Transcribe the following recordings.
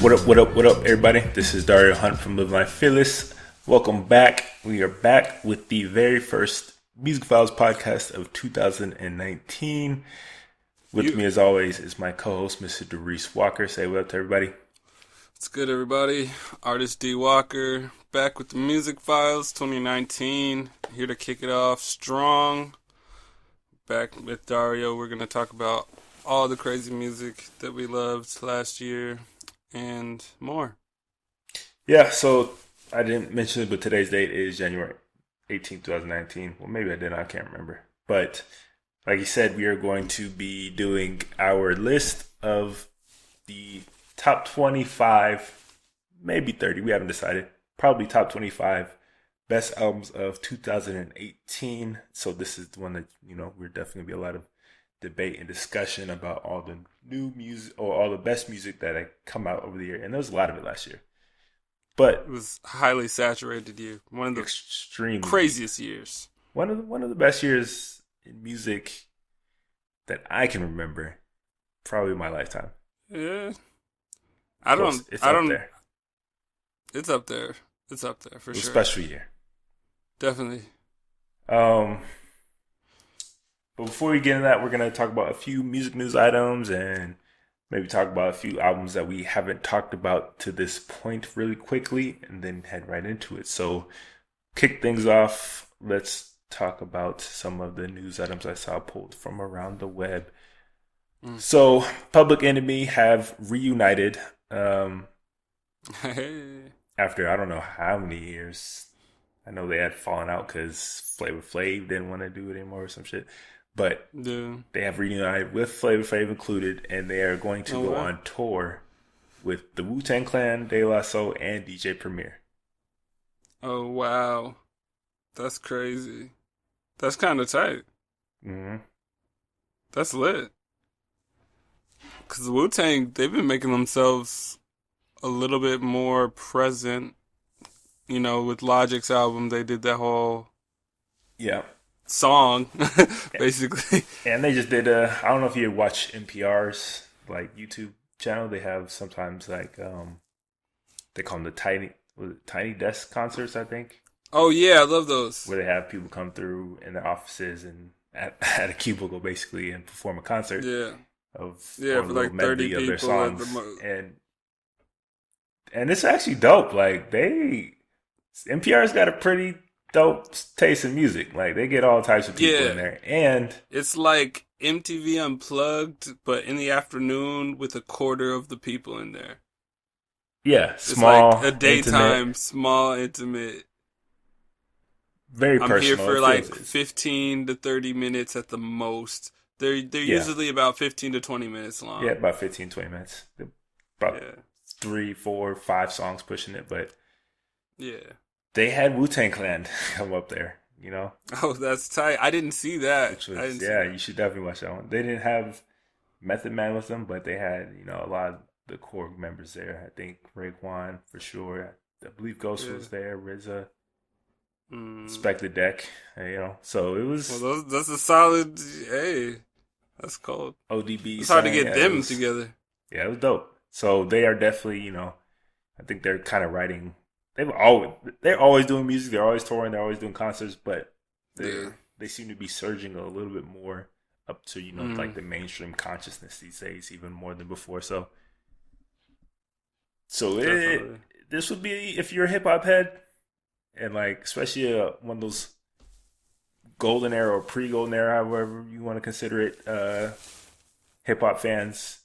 What up, everybody? This is Dario Hunt from Live Life Fearless. Welcome back. We are back with the very first Musicphiles podcast of 2019. With me, as always, is my co-host, Mr. Darius Walker. Say what up to everybody. What's good, everybody? Artist D. Walker, back with the Musicphiles 2019. Here to kick it off strong. Back with Dario, we're going to talk about all the crazy music that we loved last year and more. Yeah, so I didn't mention it, but today's date is January 18th, 2019. Well, maybe I didn't. I can't remember. But like you said, we are going to be doing our list of the top 25, maybe 30. We haven't decided. Probably top 25 best albums of 2018. So this is the one that, we're definitely going to be a lot of debate and discussion about all the new music or all the best music that had come out over the year. And there was a lot of it last year. But it was a highly saturated year. One of the extremely craziest years. One of the best years in music that I can remember. Probably my lifetime. Yeah. It's up there. It's up there. It's up there for sure. It was a special year. Definitely. But before we get into that, we're going to talk about a few music news items and maybe talk about a few albums that we haven't talked about to this point really quickly and then head right into it. So, kick things off. Let's talk about some of the news items I saw pulled from around the web. So, Public Enemy have reunited after I don't know how many years. I know they had fallen out because Flavor Flav didn't want to do it anymore or some shit. But They have reunited with Flavor Flav included, and they are going to go on tour with the Wu-Tang Clan, De La Soul, and DJ Premier. Oh, wow. That's crazy. That's kind of tight. Mm-hmm. That's lit. Because Wu-Tang, they've been making themselves a little bit more present. With Logic's album, they did that whole... Yeah. Song, basically. And they just did I don't know if you watch NPR's YouTube channel. They have sometimes they call them the tiny desk concerts, I think. Oh yeah, I love those. Where they have people come through in their offices and at a cubicle basically and perform a concert. Yeah. For like 30 people of their songs. And it's actually dope. NPR's got a pretty dope taste in music. They get all types of people in there. And it's like MTV Unplugged, but in the afternoon with a quarter of the people in there. Yeah, it's small, like a daytime, intimate, small, intimate. Very I'm personal. here for 15 to 30 minutes at the most. They're usually about 15 to 20 minutes long. Yeah, about 15, 20 minutes. About 3, 4, 5 songs pushing it, but yeah. They had Wu-Tang Clan come up there, Oh, that's tight. I didn't see that. You should definitely watch that one. They didn't have Method Man with them, but they had, a lot of the core members there. I think Raekwon for sure. I believe Ghost was there, RZA, Spec the Deck, So it was... Well, that's a solid... Hey, that's cold. ODB. It's hard to get them together. Yeah, it was dope. So they are definitely, I think they're kind of writing... They're always doing music. They're always touring. They're always doing concerts, but they seem to be surging a little bit more up to the mainstream consciousness these days, even more than before. So this would be, if you're a hip hop head and especially one of those golden era or pre-golden era, however you want to consider it, hip hop fans,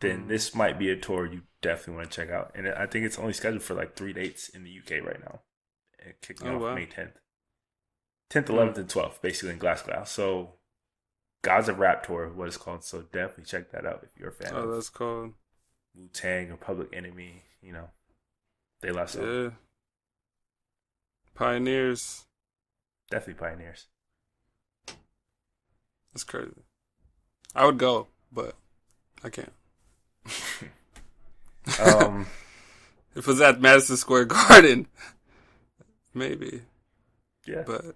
then this might be a tour you definitely want to check out. And I think it's only scheduled for 3 dates in the UK right now. And kicking off May 10th. 10th, 11th, and 12th, basically in Glasgow. So, Gods of Rap Tour, what it's called. So, definitely check that out if you're a fan of that's cool. Wu-Tang or Public Enemy, De La Soul. Yeah. Pioneers. Definitely pioneers. That's crazy. I would go, but I can't. If it was at Madison Square Garden, maybe. Yeah. But it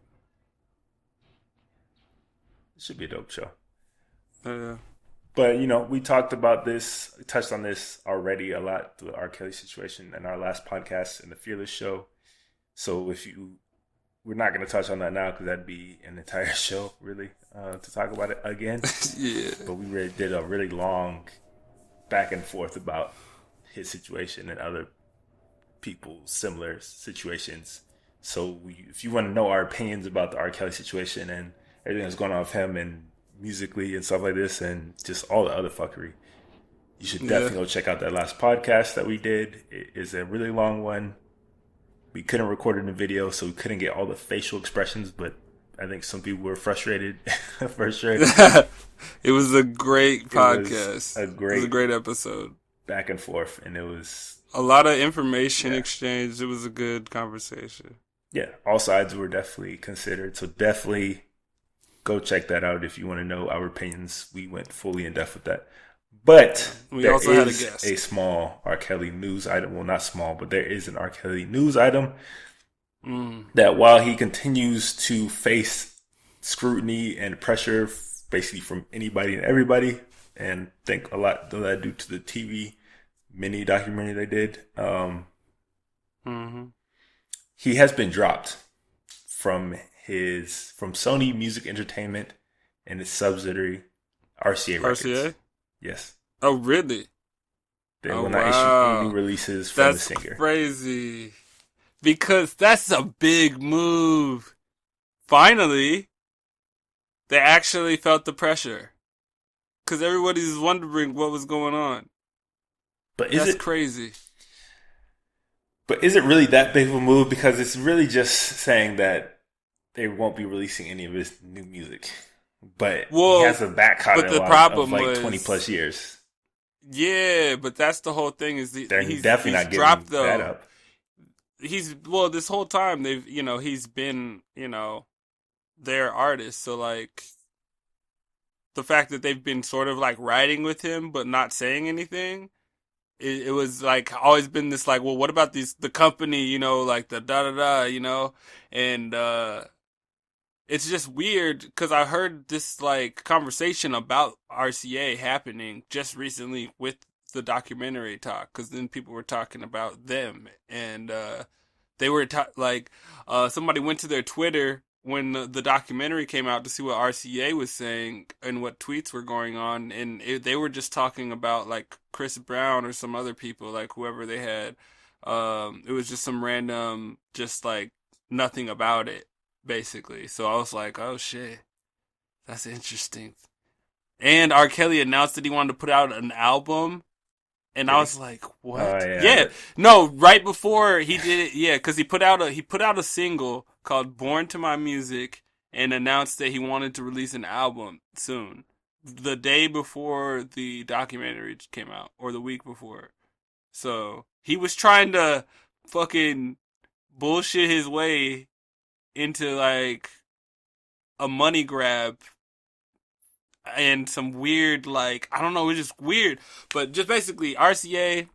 should be a dope show. Yeah. But we talked about this, touched on this already a lot, the R. Kelly situation in our last podcast in the Fearless show. So we're not going to touch on that now because that'd be an entire show, really, to talk about it again. Yeah. But we really did a really long back and forth about his situation and other people's similar situations. So if you want to know our opinions about the R. Kelly situation and everything that's going on with him and musically and stuff like this and just all the other fuckery, you should definitely go check out that last podcast that we did. It is a really long one. We couldn't record it in video, so we couldn't get all the facial expressions, but I think some people were frustrated for sure. It was a great podcast. It was a great episode. Back and forth, and it was a lot of information exchanged. It was a good conversation. Yeah, all sides were definitely considered, so definitely go check that out if you want to know our opinions. We went fully in depth with that. But we also had a guest. A small R. Kelly news item. Well, not small, but there is an R. Kelly news item that while he continues to face scrutiny and pressure basically from anybody and everybody, and I think a lot of that due to the TV mini documentary they did, he has been dropped from Sony Music Entertainment and its subsidiary RCA Records. RCA? Yes. Oh, really? They will not issue any releases from the singer. That's crazy. Because that's a big move. Finally, they actually felt the pressure. Because everybody's wondering what was going on. But that's crazy. But is it really that big of a move? Because it's really just saying that they won't be releasing any of his new music. But he has a back catalog of like 20 plus years. Yeah, but that's the whole thing. He's definitely not giving that up. This whole time he's been, their artist. So like the fact that they've been sort of like riding with him but not saying anything, it was like always been this like, well, what about the company, like the da-da-da, and it's just weird because I heard this like conversation about RCA happening just recently with the documentary talk, because then people were talking about them, and they were somebody went to their Twitter when the documentary came out to see what RCA was saying and what tweets were going on, and they were just talking about like Chris Brown or some other people, like whoever they had. It was just some random, just like nothing about it, basically. So I was like, oh shit, that's interesting. And R. Kelly announced that he wanted to put out an album. And I was like, what? Yeah. No, right before he did it, because he put out a single called Born to My Music and announced that he wanted to release an album soon. The day before the documentary came out, or the week before. So he was trying to fucking bullshit his way into like a money grab and some weird, like, I don't know, it's just weird. But just basically, RCA,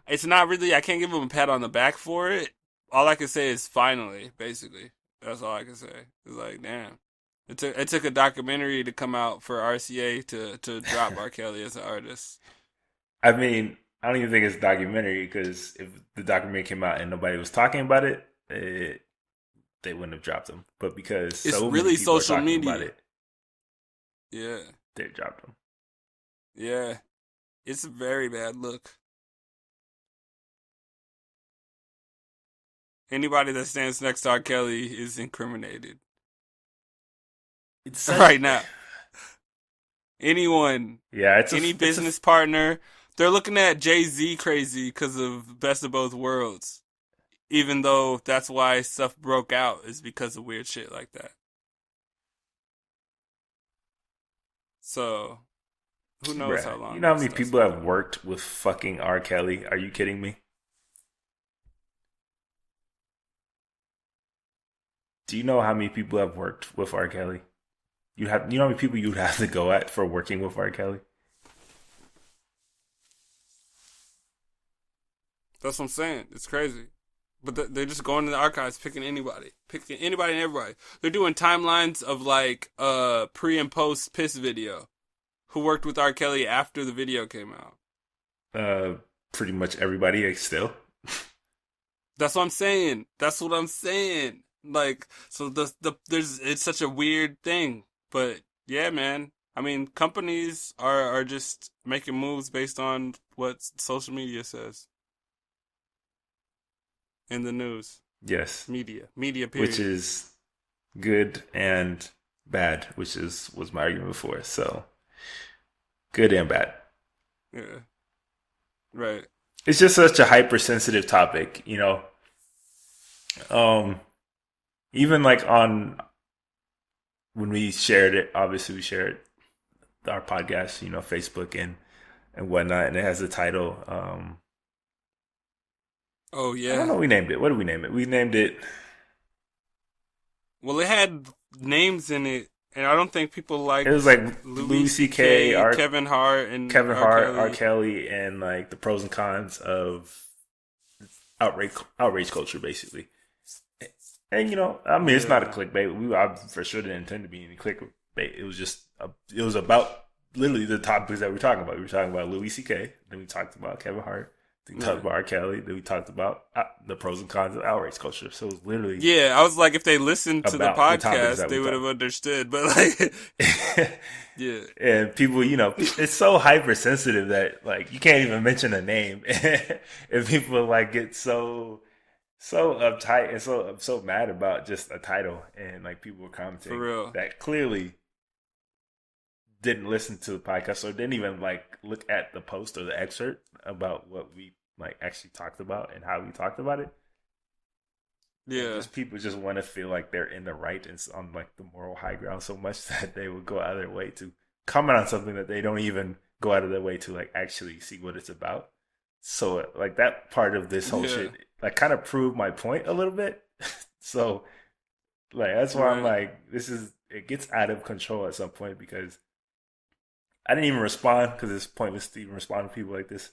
it's not really, I can't give him a pat on the back for it. All I can say is finally, basically. That's all I can say. It's like, damn. It took a documentary to come out for RCA to drop R. Kelly as an artist. I mean, I don't even think it's a documentary, because if the documentary came out and nobody was talking about it, they wouldn't have dropped him. But because it's so really many people social are talking media. About it, yeah. They dropped him. Yeah. It's a very bad look. Anybody that stands next to R. Kelly is incriminated. It's right now. Anyone. Yeah, any business partner. They're looking at Jay-Z crazy because of Best of Both Worlds. Even though that's why stuff broke out, is because of weird shit like that. So, who knows how long. You know how many people have worked with fucking R. Kelly? Are you kidding me? Do you know how many people have worked with R. Kelly? You know how many people you'd have to go at for working with R. Kelly? That's what I'm saying. It's crazy. But they're just going to the archives, picking anybody and everybody. They're doing timelines of like pre and post piss video. who worked with R. Kelly after the video came out? Pretty much everybody still. That's what I'm saying. That's what I'm saying. Like, so there's it's such a weird thing, but yeah, man. I mean, companies are just making moves based on what social media says in the news. Yes, Media. which Period. is good and bad, which was my argument before. So good and bad. Yeah. Right. It's just such a hypersensitive topic, you know. Um, Even like on when we shared it, obviously we shared our podcast, you know, Facebook and whatnot, and it has the title. Oh I don't yeah. know. We named it. What did we name it? We named it. Well, it had names in it, and I don't think people It was liked like Louis Louis C.K., C.K., Kevin Hart, and Kevin R. Hart, R. Kelly. Kelly, and like the pros and cons of outrage culture, basically. And you know, I mean, it's not a Yeah. clickbait. I for sure didn't intend to be any clickbait. It was just it was about literally the topics that we're talking about. We were talking about Louis C.K. Then we talked about Kevin Hart. Then we talked Yeah. about R. Kelly. Then we talked about the pros and cons of outrage culture. So it was literally Yeah, I was like, if they listened to the about the topics podcast, that we they would have talked. understood. But like, yeah, And people, you know, it's so hypersensitive that like you can't even mention a name, and people like get so uptight and so mad about just a title, and like people were for commenting real. that clearly didn't listen to the podcast or didn't even like look at the post or the excerpt about what we like actually talked about and how we talked about it. And Yeah, just people just want to feel like they're in the right and on like the moral high ground so much that they would go out of their way to comment on something that they don't even go out of their way to like actually see what it's about. So like that part of this whole yeah, shit like kind of proved my point a little bit. So like that's why I'm right. like this is it gets out of control at some point because I didn't even respond because it's pointless to even respond to people like this.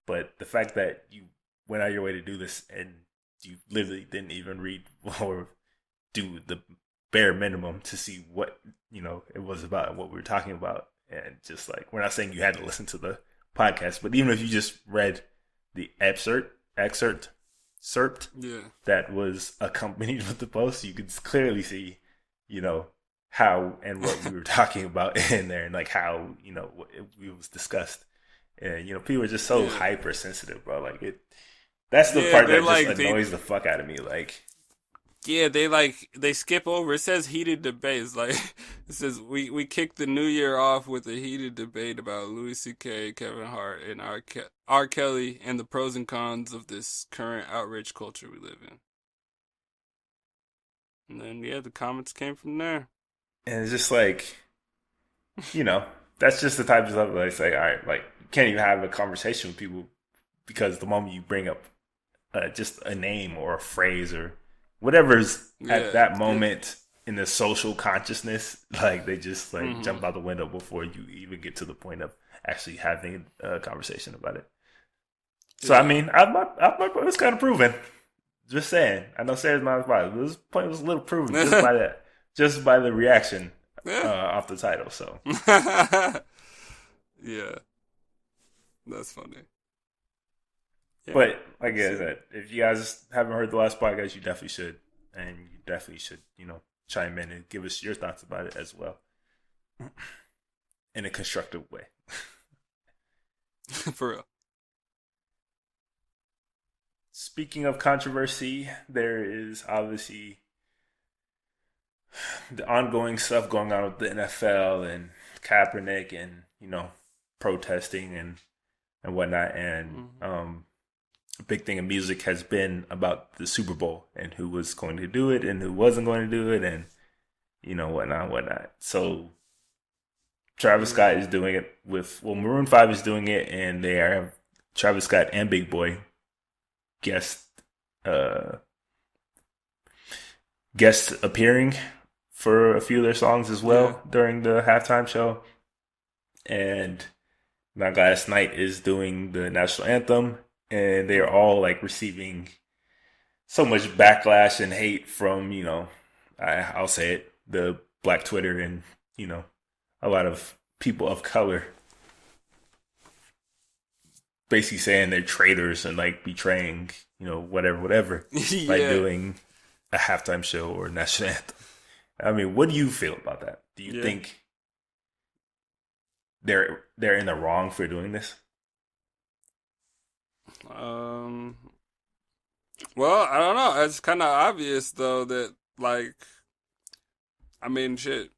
But the fact that you went out of your way to do this and you literally didn't even read or do the bare minimum to see what you know it was about and what we were talking about, and just like we're not saying you had to listen to the podcast, but even if you just read the excerpt Yeah, that was accompanied with the post, you could clearly see, you know, how and what we were talking about in there, and like how you know it was discussed, and you know people are just so yeah, hypersensitive, bro. Like it, that's the yeah. part They're that just like annoys the fuck out of me. Like, yeah, they skip over. It says heated debates. Like it says we kicked the new year off with a heated debate about Louis C.K., Kevin Hart, and R. Kelly, and the pros and cons of this current outrage culture we live in. And then yeah, the comments came from there. and it's just like, you know, that's just the type of stuff that I say. All right, like you can't even have a conversation with people because the moment you bring up just a name or a phrase or whatever's at Yeah, that yeah. moment in the social consciousness, like they just like Hmm. jump out the window before you even get to the point of actually having a conversation about it. So I Yeah. mean, my point was kind of proven. Just saying. I know Sarah's not biased, but this point was a little proven just by the reaction Yeah. off the title. So, Yeah, that's funny. Yeah, but like we'll I see. said, if you guys haven't heard the last podcast, you definitely should, and you definitely should, you know, chime in and give us your thoughts about it as well in a constructive way. For real. Speaking of controversy, there is obviously the ongoing stuff going on with the NFL and Kaepernick and, you know, protesting and whatnot. And Hmm. a big thing in music has been about the Super Bowl and who was going to do it and who wasn't going to do it and, you know, whatnot. So Travis Yeah. Scott is doing it Maroon 5 is doing it, and they are Travis Scott and Big Boy guest uh guest appearing for a few of their songs as Yeah. well during the halftime show. And now Gladys Knight is doing the national anthem, and they are Hmm. all like receiving so much backlash and hate from, you know, I'll say it, the Black Twitter and, you know, a lot of people of color, basically saying they're traitors and like betraying, whatever, by Yeah, doing a halftime show or national anthem. I mean, what do you feel about that? Do you yeah. think they're in the wrong for doing this? Um. Well, I don't know. It's kind of obvious though that like, I mean, shit.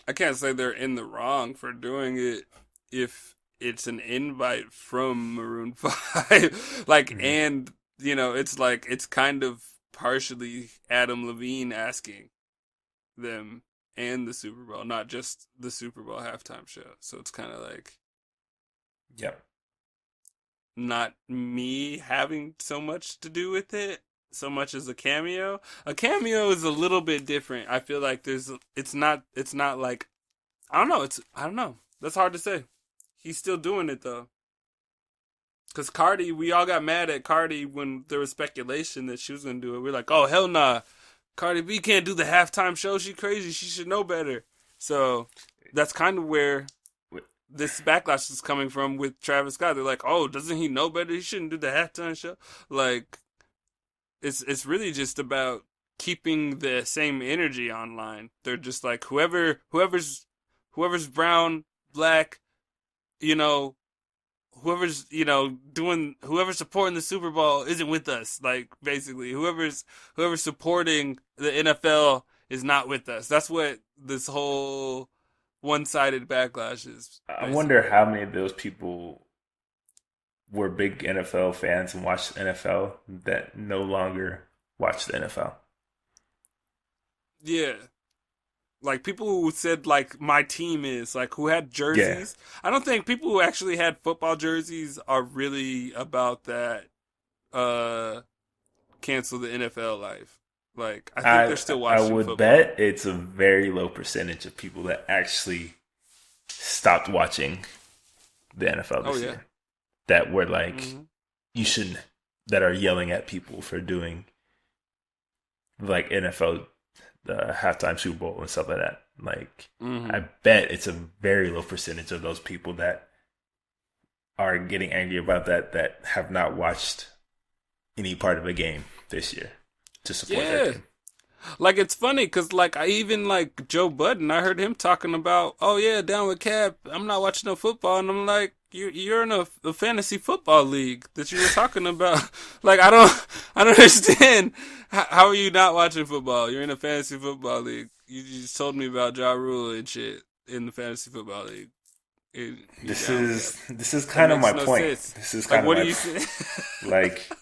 I can't say they're in the wrong for doing it if it's an invite from Maroon 5. Like, Mm-hmm. and, it's like, it's kind of partially Adam Levine asking them and the Super Bowl, not just the Super Bowl halftime show. So it's kind of like Yep. not me having so much to do with it. So much as a cameo. A cameo is a little bit different. I feel like it's not like I don't know. That's hard to say. He's still doing it though. Cause Cardi, we all got mad at Cardi when there was speculation that she was gonna do it. We're like, oh hell nah, Cardi B can't do the halftime show. She crazy. She should know better. So that's kind of where this backlash is coming from with Travis Scott. They're like, oh, doesn't he know better? He shouldn't do the halftime show. Like, it's really just about keeping the same energy online. They're just like whoever's brown, black, you know, whoever's doing whoever's supporting the Super Bowl isn't with us. Like basically, whoever's supporting the NFL is not with us. That's what this whole one-sided backlash is I wonder basically. how many of those people were big NFL fans and watched the NFL that no longer watch the NFL. Yeah. Like people who said like my team is like who had Yeah, jerseys. I don't think people who actually had football jerseys are really about that uh cancel the NFL life. Like I think I they're still I watching would football. bet it's a very low percentage of people that actually stopped watching the NFL Oh this yeah. year that were like, Hmm. you shouldn't, that are yelling at people for doing like NFL the halftime Super Bowl and stuff like that. Like, I Hmm. bet it's a very low percentage of those people that are getting angry about that have not watched any part of a game this year to support their Yeah. team. Like it's funny because like I even like Joe Budden, I heard him talking about, oh yeah, down with Cap. I'm not watching no football, and I'm like, you're in a fantasy football league that you were talking about. Like I don't understand. How are you not watching football? You're in a fantasy football league. You just told me about Ja Rule and shit in the fantasy football league. You This down with Cap? is this is That kind of my makes no point. sense. This is Like kind of what do my you say? like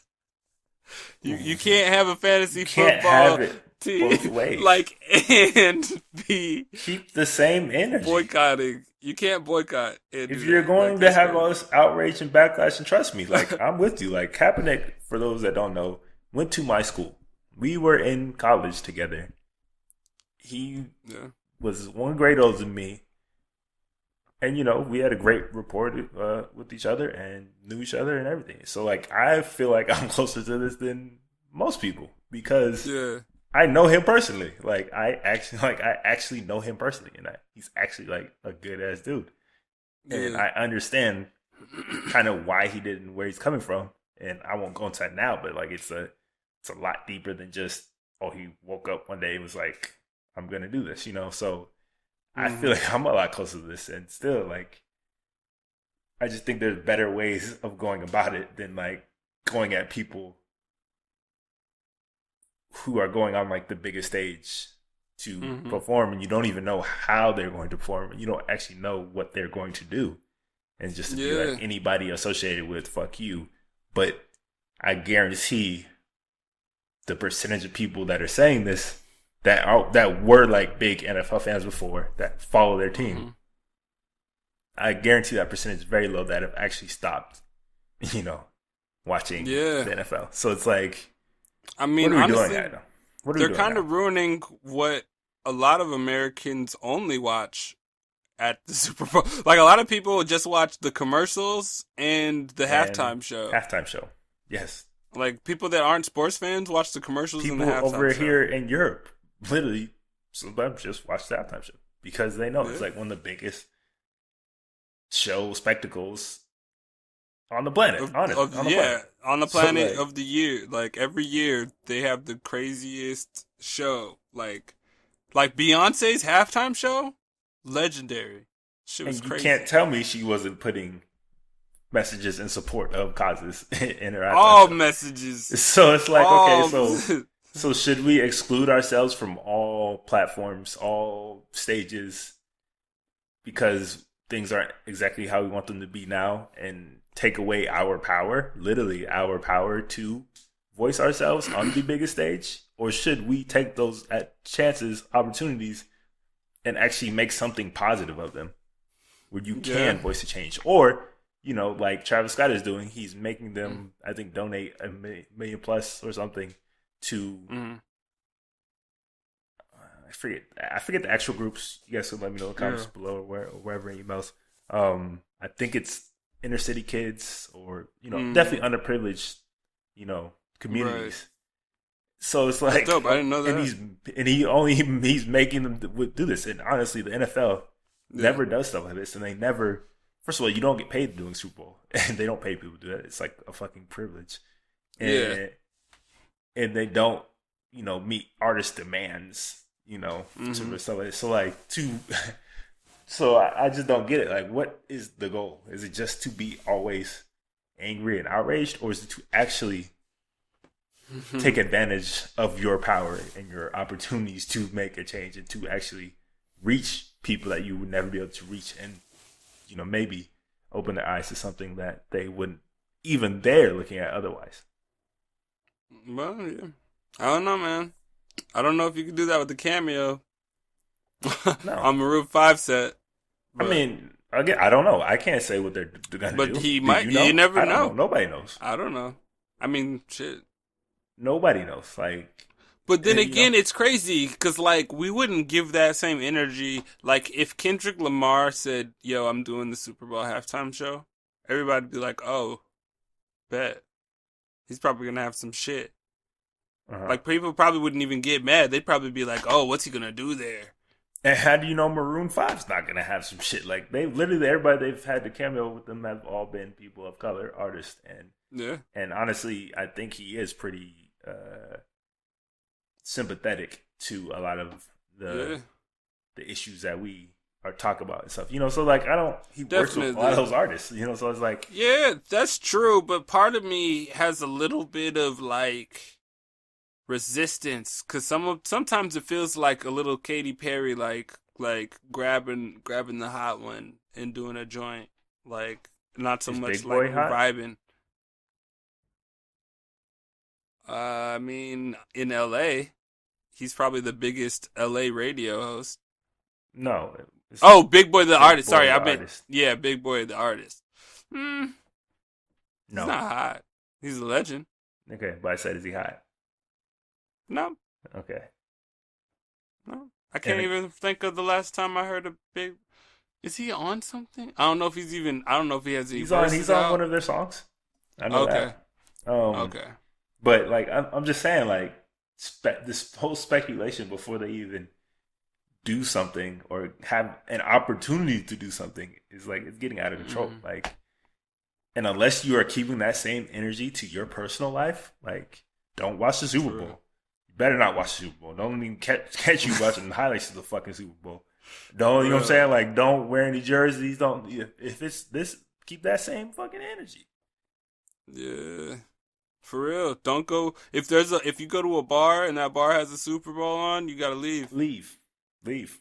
You can't have a you fantasy can't have football it team both ways. like and be Keep the same energy. boycotting. You can't boycott and If do you're that. Like going to that's have all crazy. this outrage and backlash, and trust me, like I'm with you. Like Kaepernick, for those that don't know, went to my school. We were in college together. He Yeah. was one grade older than me, and we had a great rapport with each other and knew each other and everything. So like I feel like I'm closer to this than most people because Yeah. I know him personally. Like I actually know him personally, and he's actually like a good ass dude. And Yeah. I understand kind of why he did and where he's coming from. And I won't go into that now, but like it's a lot deeper than just, oh, he woke up one day and was like, I'm gonna do this. So I feel Hmm. like I'm a lot closer to this, and still like I just think there's better ways of going about it than like going at people who are going on like the biggest stage to Hmm. perform, and you don't even know how they're going to perform, and you don't actually know what they're going to do, and just to be like Yeah. anybody associated with fuck you. But I guarantee the percentage of people that are saying this that were like big NFL fans before that follow their team, Hmm. I guarantee that percentage is very low that have actually stopped, you know, watching Yeah. the NFL. So it's like, I what mean, are we doing honestly, now? What are we they're doing kind now? of ruining what a lot of Americans only watch at the Super Bowl. Like a lot of people just watch the commercials and the And halftime show. halftime show, yes. Like people that aren't sports fans watch the commercials and the People over halftime show. here in Europe literally sometimes just watch the halftime show because they know it's Yeah. like one of the biggest show spectacles on the planet, on the planet. On the So planet like, of the year. Like every year they have the craziest show. Like Beyonce's halftime show, legendary. Shit was and you can't crazy. tell me she wasn't putting messages in support of causes in her halftime All show. messages. So it's like, okay, All so should we exclude ourselves from all platforms, all stages, because things aren't exactly how we want them to be now, and take away our power, literally our power to voice ourselves on the biggest stage? Or should we take those chances, opportunities, and actually make something positive of them where you yeah. can voice a change? Or, like Travis Scott is doing, he's making them, I think, donate a million plus or something to Mm-hmm. I forget the actual groups. You guys can let me know in the comments Yeah. below or wherever in emails. I think it's inner city kids or definitely underprivileged, Right. communities. So it's That's like, dope. I didn't know and that. he's making them do this. And honestly, the NFL Yeah. never does stuff like this, and they never. First of all, you don't get paid doing Super Bowl, and they don't pay people to do that. It's like a fucking privilege, Yeah. and they don't, meet artist demands, Mm-hmm. to stuff like this. So like so I just don't get it. Like, what is the goal? Is it just to be always angry and outraged, or is it to actually take advantage of your power and your opportunities to make a change and to actually reach people that you would never be able to reach, and maybe open their eyes to something that they wouldn't even dare looking at otherwise? Well, yeah. I don't know, man. I don't know if you can do that with the cameo No, on Maroon 5 set. I But mean, again, I don't know. I can't say what they're gonna but do. he Do might. you You know? never I don't know. know. Nobody knows. I don't know. I mean, shit. Nobody knows. Like, But then you know, again, it's crazy because like we wouldn't give that same energy. Like if Kendrick Lamar said, "Yo, I'm doing the Super Bowl halftime show," everybody'd be like, "Oh, bet he's probably gonna have some shit." uh-huh. Like people probably wouldn't even get mad. They'd probably be like, "Oh, what's he gonna do there?" And how do you know Maroon 5's not gonna have some shit? Like, they literally, everybody they've had the cameo with them have all been people of color, artists, Yeah, and honestly, I think he is pretty sympathetic to a lot of yeah, the issues that we are talking about and stuff. So like, I don't. He works with a lot of definitely. those artists. So it's like, Yeah, that's true. But part of me has a little bit of like resistance because sometimes it feels like a little Katy Perry, like grabbing the hot one and doing a joint, like not so is much Big like Boy we're hot? vibing. I mean, in L.A., he's probably the biggest L.A. radio host. No, it's Oh, Big Boy the Big artist. Boy Sorry, the I meant artist. yeah, Big Boy the artist. Hmm, he's No, not hot. He's a legend. okay, but I said, is he hot? No, Okay, no, I can't and even think of the last time I heard a big. Is he on something? I don't know if he's even. I don't know if he has any he's on. He's verses on one out. of their songs. I know Okay. that. Um, Okay. but like, I'm just saying, like, this whole speculation before they even do something or have an opportunity to do something is like, it's getting out of control. Mm-hmm. Like, and unless you are keeping that same energy to your personal life, like, don't watch the Super True. Bowl. You better not watch the Super Bowl. Don't even catch you watching the highlights of the fucking Super Bowl. Don't, you know what I'm Real. saying? Like, don't wear any jerseys. Don't, if it's this, keep that same fucking energy. Yeah. For real. Don't go if you go to a bar and that bar has a Super Bowl on, you gotta leave. Leave.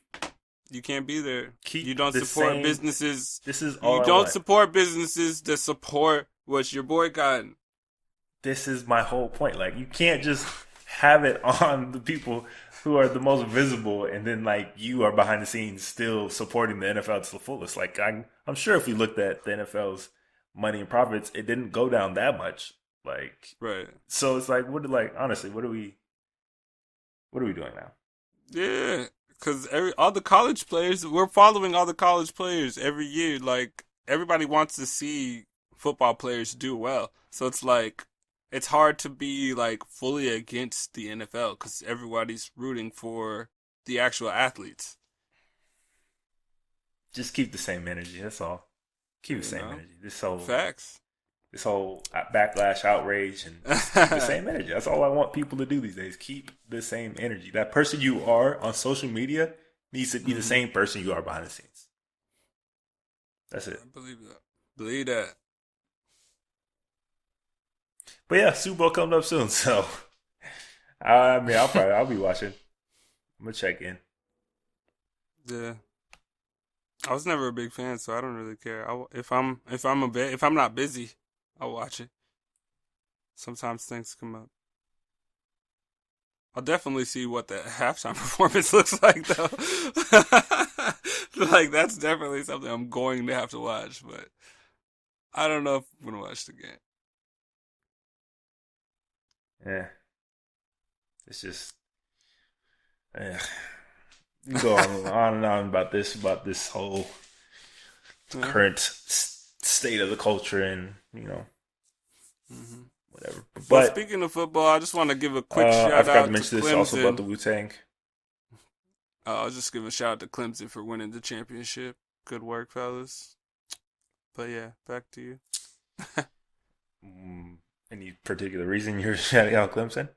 You can't be there. You Keep don't the support same. businesses. This is You all I don't want. support businesses that support what you're boycotting. This is my whole point. Like, you can't just have it on the people who are the most visible, and then like you are behind the scenes still supporting the NFL to the fullest. Like, I'm sure if we looked at the NFL's money and profits, it didn't go down that much. Like, Right. so it's like, honestly, what are we doing now? Yeah. Because all the college players, we're following all the college players every year. Like everybody wants to see football players do well. So it's like it's hard to be like fully against the NFL because everybody's rooting for the actual athletes. Just keep the same energy. That's all. Keep the same energy. Facts. This whole backlash, outrage, and just keep the same energy. That's all I want people to do these days. Keep the same energy. That person you are on social media needs to be the same person you are behind the scenes. That's it. I believe that. Believe that. But yeah, Super Bowl coming up soon, so I mean, I'll be watching. I'm gonna check in. Yeah. I was never a big fan, so I don't really care. If I'm not busy, I'll watch it. Sometimes things come up. I'll definitely see what the halftime performance looks like, though. Like, that's definitely something I'm going to have to watch, but I don't know if I'm going to watch the game. Yeah. It's just... You go on and on about this whole current state of the culture and, whatever. But speaking of football, I just want to give a quick shout out to Clemson. I forgot to mention this also about the Wu-Tang. I'll just give a shout out to Clemson for winning the championship. Good work, fellas. But yeah, back to you. Any particular reason you're shouting out Clemson?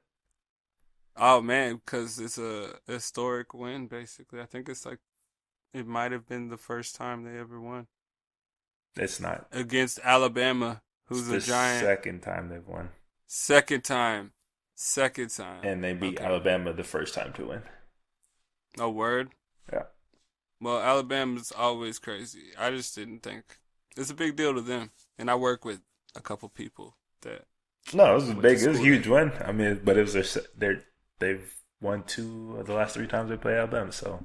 Oh man, because it's a historic win. Basically, I think it might have been the first time they ever won. It's not against Alabama, who's a giant. Second time they've won. Second time, and they beat Alabama the first time to win. Oh, word? Yeah. Well, Alabama's always crazy. I just didn't think it's a big deal to them, and I work with a couple people that. No, it was big. It was a huge win. I mean, but it was they've won 2 of the last 3 times they played Alabama. So,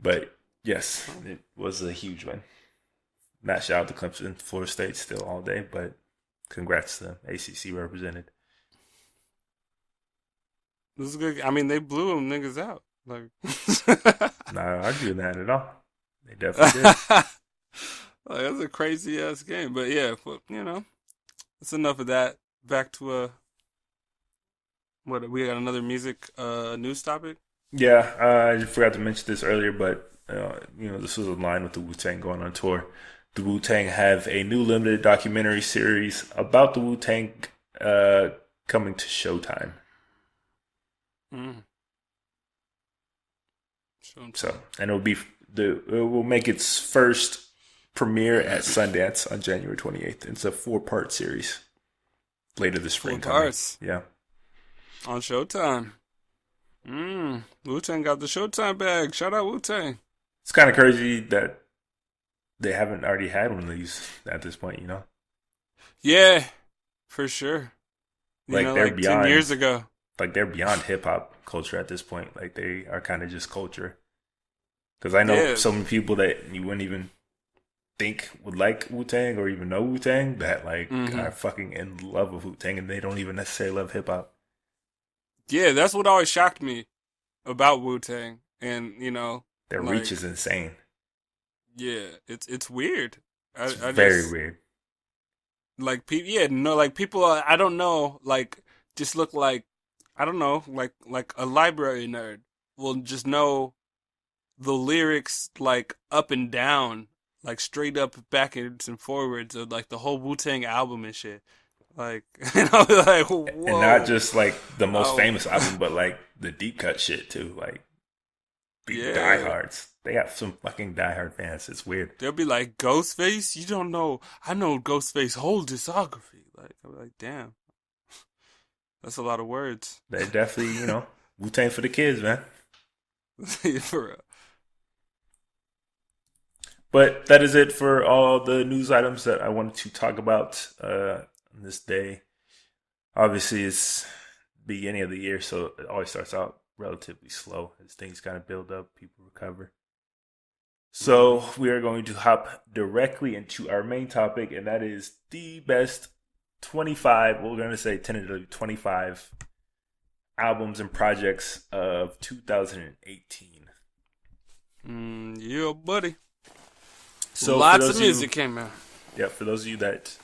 but yes, it was a huge win. Not shout out to Clemson, Florida State still all day, but congrats to ACC represented. This is good. I mean, they blew them niggas out. Like, not arguing that at all. They definitely did. Like, that's a crazy ass game, but yeah, that's enough of that. Back to what we got another music news topic. Yeah, I forgot to mention this earlier, but this was in line with the Wu-Tang going on tour. The Wu-Tang have a new limited documentary series about the Wu-Tang coming to Showtime. So, and it will make its first premiere at Sundance on January 28th. It's a 4-part series later this spring. 4 parts. Yeah. On Showtime. Wu-Tang got the Showtime bag. Shout out Wu-Tang. It's kind of crazy that they haven't already had one of these at this point, Yeah, for sure. They're beyond 10 years ago. Like, they're beyond hip-hop culture at this point. Like, they are kind of just culture. Because I know so many people that you wouldn't even think would like Wu-Tang or even know Wu-Tang that, are fucking in love with Wu-Tang and they don't even necessarily love hip-hop. Yeah, that's what always shocked me about Wu-Tang. And, their reach is insane. Yeah, it's weird. It's very weird. Like, people, I don't know, just look like, I don't know, like a library nerd will just know the lyrics, up and down, straight up, backwards and forwards of, the whole Wu-Tang album and shit. Whoa. And not just, the most famous album, but, the deep cut shit, too. Diehards. They got some fucking diehard fans. It's weird. They'll be like, Ghostface? You don't know. I know Ghostface whole discography. I'm like, damn. That's a lot of words. They definitely, Wu-Tang for the kids, man. For real. But that is it for all the news items that I wanted to talk about on this day. Obviously, it's the beginning of the year, so it always starts out relatively slow as things kind of build up, people recover. So we are going to hop directly into our main topic, and that is the best 25, we're going to say tentatively 25 albums and projects of 2018. Yeah, buddy. So lots of music came out. Yeah, for those of you that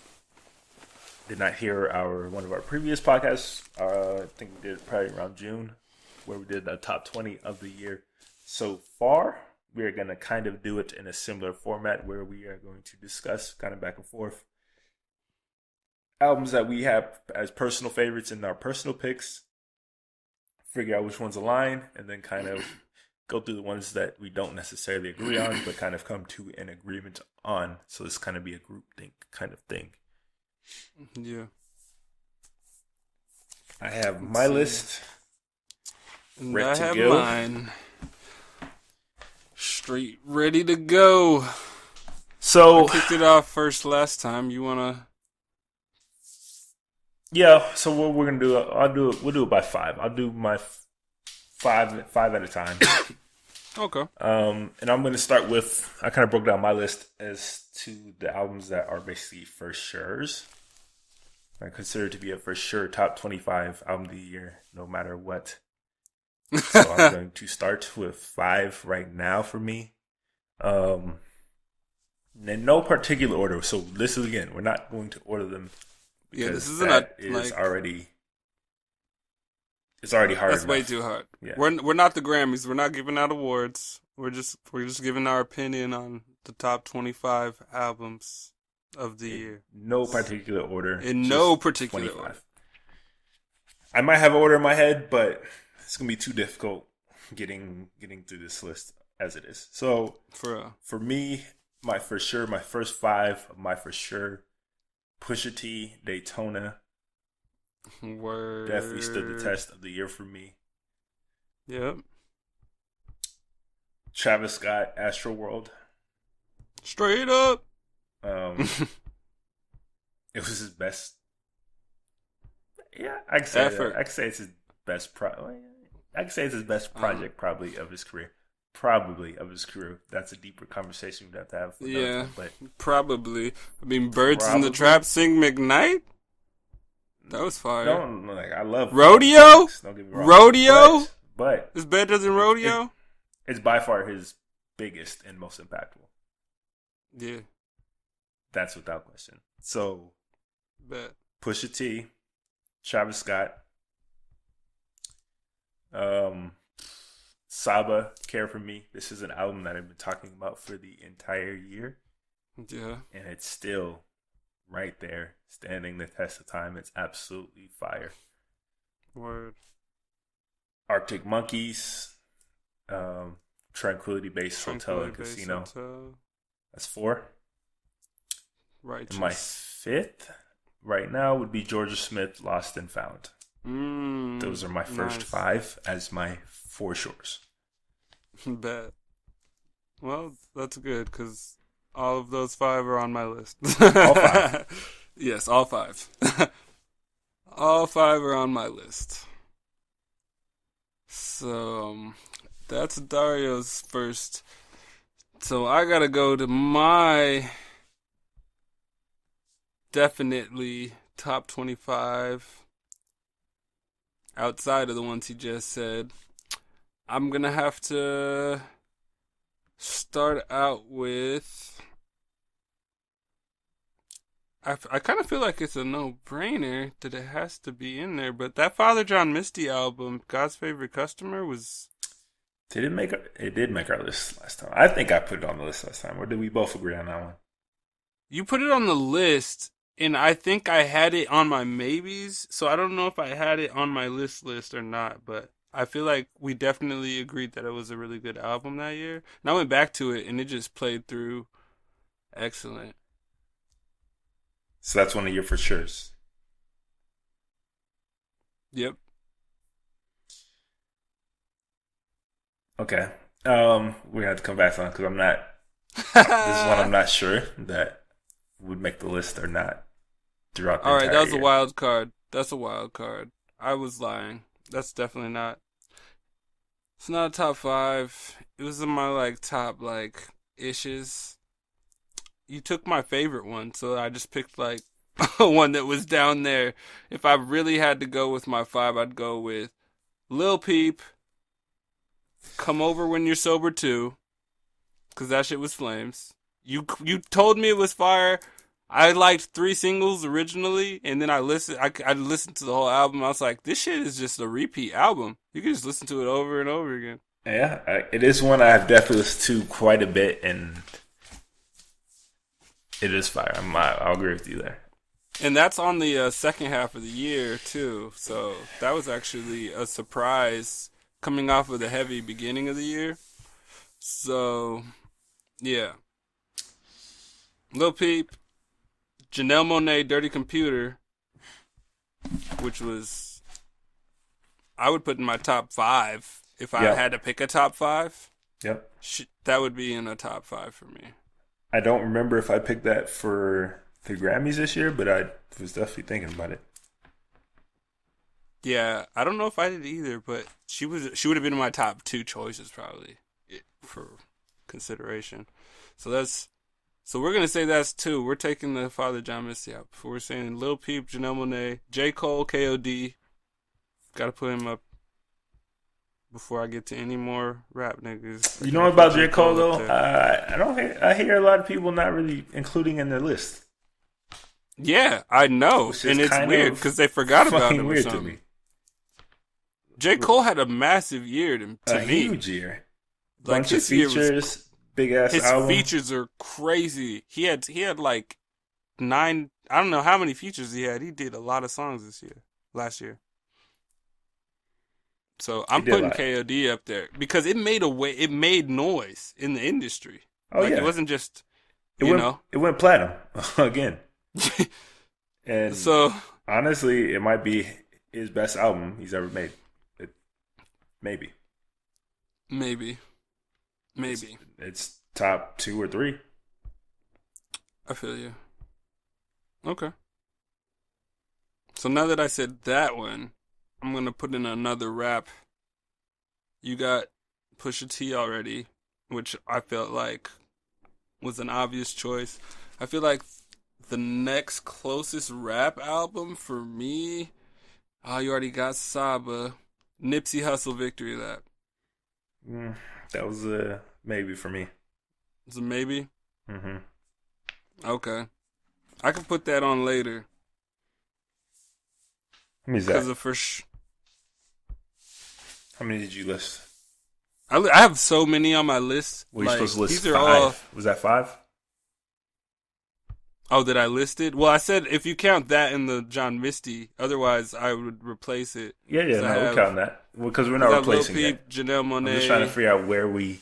did not hear one of our previous podcasts, I think we did it probably around June, where we did the top 20 of the year so far. we're going to kind of do it in a similar format where we are going to discuss kind of back and forth albums that we have as personal favorites and our personal picks, figure out which ones align, and then kind of go through the ones that we don't necessarily agree on, but kind of come to an agreement on. So this kind of be a group think kind of thing. Yeah. I have my list. And I have mine. Straight ready to go. So I kicked it off first last time. You wanna? Yeah. So what we're gonna do? We'll do it by 5. I'll do my five at a time. Okay. And I'm gonna start with. I kind of broke down my list as to the albums that are basically for sure's. I consider it to be a for sure top 25 album of the year, no matter what. So I'm going to start with 5 right now for me. In no particular order. So listen again. We're not going to order them. Yeah, this is already. It's already hard. That's enough. way too hard. Yeah. We're not the Grammys. We're not giving out awards. We're just giving our opinion on the top 25 albums of the year. No particular order. In no particular 25. order. I might have an order in my head, but it's gonna be too difficult getting through this list as it is. So for me, my first 5 of my for sure, Pusha T, Daytona. Word. Definitely stood the test of the year for me. Yep. Travis Scott, Astroworld. Straight up. It was his best. Yeah, I can say effort. That. I can say it's his best. I can say it's his best project, probably of his career. Probably of his career. That's a deeper conversation we'd have to have. Yeah, but probably. I mean, Birds in the Trap sing McKnight. That was fire. I love Rodeo. Don't get me wrong. Rodeo, but it's better than Rodeo. It's by far his biggest and most impactful. Yeah, that's without question. So, bet. Pusha T, Travis Scott, Saba, Care For Me. This is an album that I've been talking about for the entire year. Yeah, and it's still right there, standing the test of time. It's absolutely fire. Word. Arctic Monkeys, Tranquility Base Hotel and Casino. That's 4. Right. And my 5th right now would be Georgia Smith, Lost and Found. Those are my first 5 as my for sures. Bet. Well, that's good because all of those 5 are on my list. All 5. Yes, all 5. All 5 are on my list. So that's Dario's first. So I gotta go to my definitely top 25 outside of the ones he just said. I'm gonna have to start out with. I kind of feel like it's a no-brainer that it has to be in there, but that Father John Misty album, God's Favorite Customer, was... It did make our list last time. I think I put it on the list last time. Or did we both agree on that one? You put it on the list, and I think I had it on my maybes, so I don't know if I had it on my list or not, but I feel like we definitely agreed that it was a really good album that year. And I went back to it, and it just played through excellent. So that's one of your for sures. Yep. Okay. We're gonna have to come back on because I'm not. This is one I'm not sure that would make the list or not throughout the entire that was year. a wild card. That's a wild card. I was lying. That's definitely not. It's not a top 5. It was in my top issues. You took my favorite one, so I just picked one that was down there. If I really had to go with my 5, I'd go with Lil Peep, Come Over When You're Sober Too, because that shit was flames. You told me it was fire. I liked 3 singles originally, and then I listened to the whole album. I was like, this shit is just a repeat album. You can just listen to it over and over again. Yeah, it is one I've definitely listened to quite a bit, and it is fire. I'll agree with you there. And that's on the second half of the year too. So that was actually a surprise coming off of the heavy beginning of the year. So yeah, Lil Peep, Janelle Monáe, Dirty Computer, which was I would put in my top five if I Yep. had to pick a top five. Yep. That would be in a top five for me. I don't remember if I picked that for the Grammys this year, but I was definitely thinking about it. Yeah, I don't know if I did either, but she would have been in my top two choices probably for consideration. So we're gonna say that's two. We're taking the Father John Misty out. Before we're saying Lil Peep, Janelle Monáe, J. Cole, KOD. Gotta put him up before I get to any more rap niggas. You know about J. Cole though? I don't. I hear a lot of people not really including in their list. Yeah, I know, Which is and it's kind weird of because they forgot about fucking him or weird to something. me. J. Cole had a massive year to A me. huge year. Like Bunch of his year was features, big ass his album. features are crazy. He had like 9. I don't know how many features he had. He did a lot of songs last year. So He I'm did a putting lot. KOD up there because it made noise in the industry. Oh like yeah, it wasn't just it went platinum again. And So honestly, it might be his best album he's ever made. Maybe. maybe It's top 2 or 3. I feel you. Okay. So now that I said that one, I'm gonna put in another rap. You got Pusha T already, which I felt like was an obvious choice. I feel like the next closest rap album for me, you already got Saba, Nipsey Hussle, Victory Lap. That was a maybe for me. It's a maybe. Mm-hmm. Okay, I can put that on later How many is because that? of How many did you list? I have so many on my list. Were you supposed to list these 5? are all. Was that 5? Oh, that I listed? Well, I said if you count that in the John Misty, otherwise I would replace it. Yeah, So I no, we're have- counting that. Because we're I not got Lil replacing Peep, it. Janelle I'm Monáe, just trying to figure out where we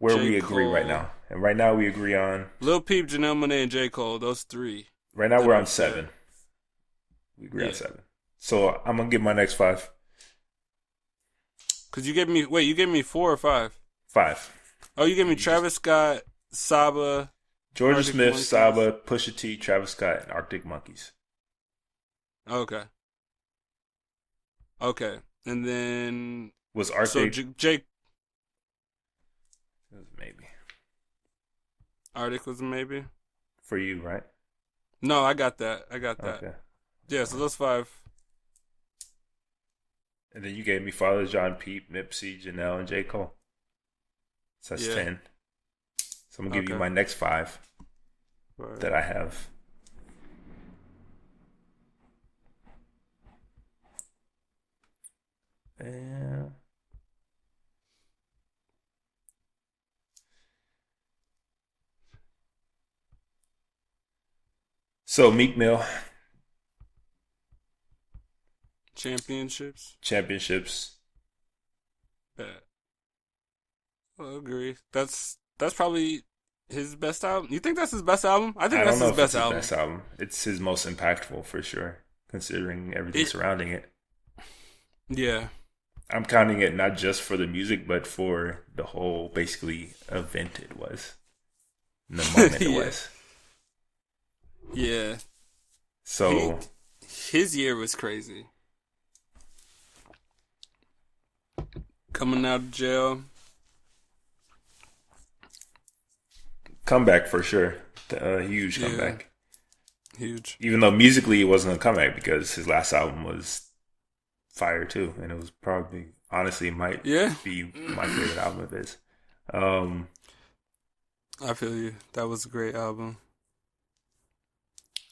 J. agree right Cole. now. And right now we agree on Lil Peep, Janelle Monáe, and J. Cole. Those three. right now That we're I'm on 7. We agree on Yeah. 7. So I'm gonna give my next 5. Cause you gave me 4 or 5. 5. Oh, you gave me Travis Scott, Saba. Georgia Arctic Smith, Monkeys. Saba, Pusha T, Travis Scott, and Arctic Monkeys. Okay. Okay, and then Was so Arctic Jake maybe Arctic was a maybe. for you, right? No, I got that. Okay. Yeah, so those 5. And then you gave me Father John, Peep, Nipsey, Janelle, and J. Cole. So that's Yeah. 10. So I'm gonna give you Okay. my next 5 Right. that I have. And so Meek Mill championships. Yeah. I agree. That's probably his best album. You think that's his best album? I think I that's don't know his if best it's his album. best album. It's his most impactful for sure, considering everything surrounding it. Yeah. I'm counting it not just for the music, but for the whole basically event it was, and the moment it Yeah. was. Yeah. So His year was crazy. Coming out of jail. comeback for sure, a huge Yeah. comeback. Huge. Even though musically it wasn't a comeback because his last album was fire too, and it was probably honestly might Yeah. be my favorite album of his. I feel you. That was a great album.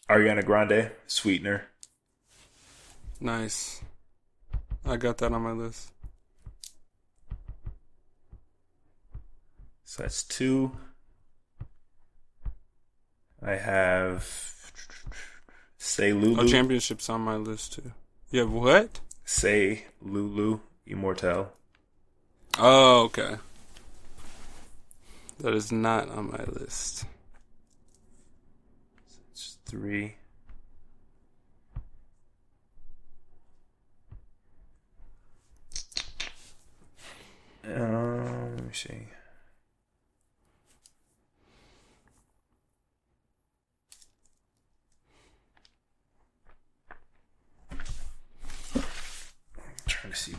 Ariana Grande, Sweetener. Nice. I got that on my list. So that's 2. I have Say Oh, Lulu. Championship's on my list too. You have what? Say Lulu Immortal. Oh, okay. That is not on my list. It's 3. Let me see. I'm trying to see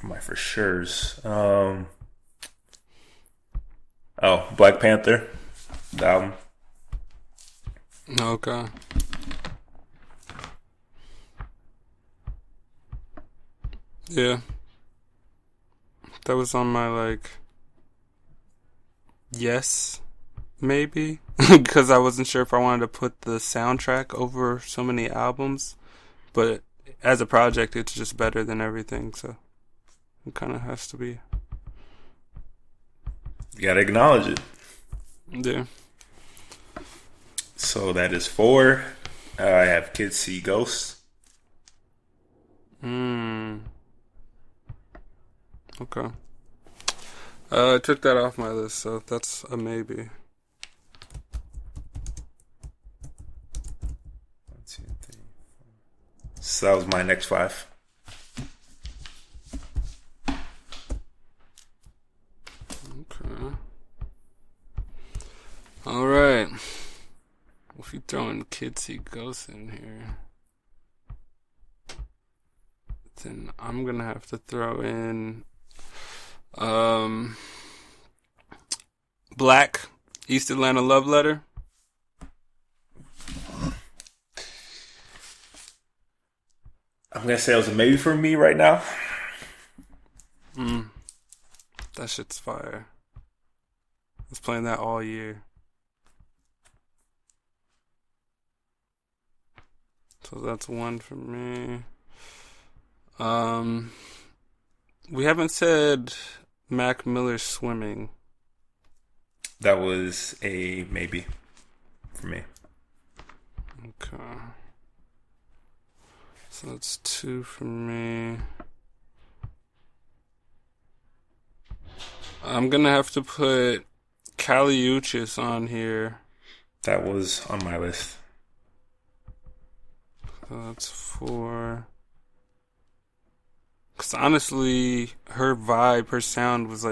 my for sure's. Black Panther, the album. Okay. Yeah. That was on my yes, maybe. Because I wasn't sure if I wanted to put the soundtrack over so many albums. But as a project, it's just better than everything, so it kind of has to be. You gotta acknowledge it. Yeah. So that is 4. I have Kids See Ghosts. Okay. I took that off my list, so that's a maybe. 1, 2, 3, 4. So that was my next 5. Okay. All right. If you throw in Kids See Ghosts in here, then I'm gonna have to throw in Black East Atlanta Love Letter. I'm gonna say it was a maybe for me right now. That shit's fire. I was playing that all year. So that's 1 for me. We haven't said Mac Miller's Swimming. That was a maybe for me. Okay. So that's 2 for me. I'm gonna have to put Kali Uchis on here. That was on my list. So that's 4. Because honestly, her vibe, her sound was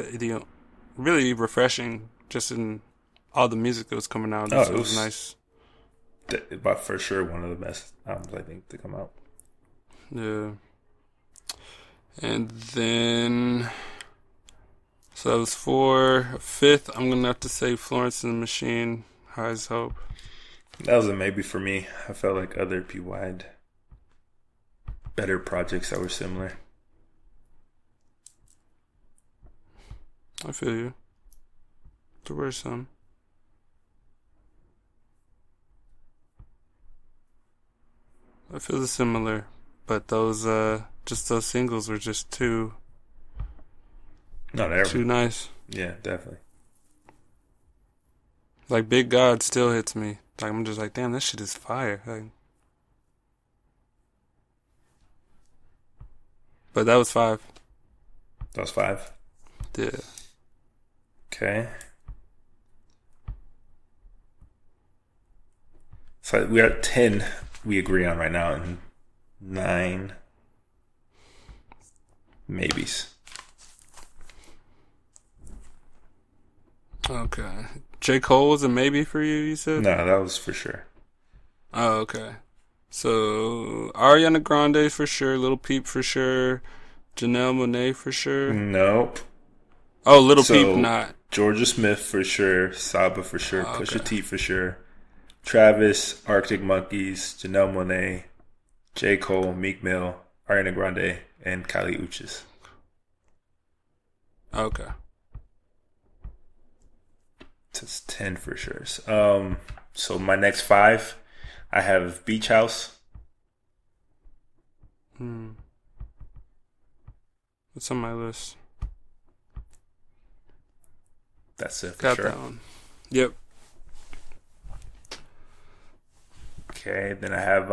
really refreshing just in all the music that was coming out. Oh, it was nice. But for sure, one of the best albums I think to come out. Yeah. And then, so that was 4. 5th, I'm going to have to say Florence and the Machine, High as Hope. That was a maybe for me. I felt like other people had better projects that were similar. I feel you. There were some. I feel similar, but those those singles were just too nice. Yeah, definitely. Like Big God still hits me. Like I'm just like, damn, this shit is fire. But that was 5. That was 5. Yeah. Okay. So we are at 10 we agree on right now, and 9 maybes. Okay. J. Cole was a maybe for you, you said? No, that was for sure. Oh, okay. So Ariana Grande for sure, Lil Peep for sure, Janelle Monáe for sure. Nope. Oh, Lil Peep not. Georgia Smith for sure, Saba for sure, Oh, Pusha T for sure, Travis, Arctic Monkeys, Janelle Monáe, J. Cole, Meek Mill, Ariana Grande, and Kali Uchis. Okay. That's 10 for sure. So my next 5, I have Beach House. It's on my list. That's it for Got sure. that one. Yep. Okay, then I have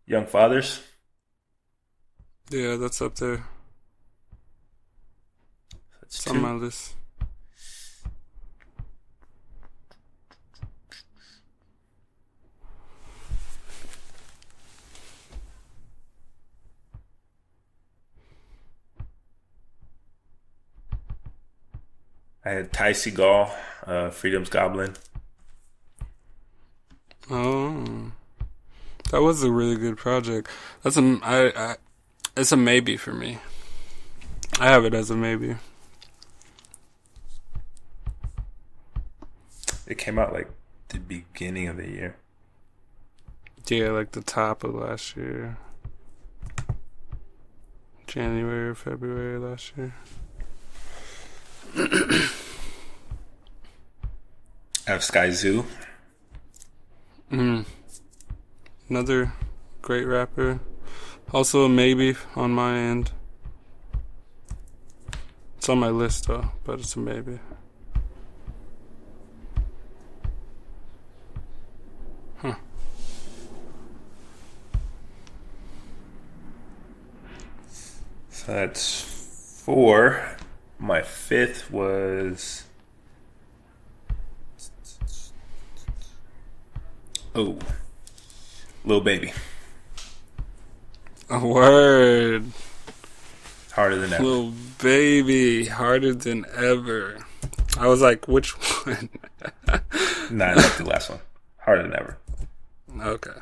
Young Fathers. Yeah, that's up there. That's It's on two. my list. I had Ty Segall, Freedom's Goblin. Oh, that was a really good project. It's a maybe for me. I have it as a maybe. It came out like the beginning of the year. Yeah, like the top of last year. January or February last year. I have Sky Zoo. Another great rapper. Also a maybe on my end. It's on my list though, but it's a maybe. Huh. So that's 4. My 5th was Lil Baby. A word. Harder than ever. Little baby, harder than ever. I was like, which one? Nah, I like the last one. Harder than ever. Okay.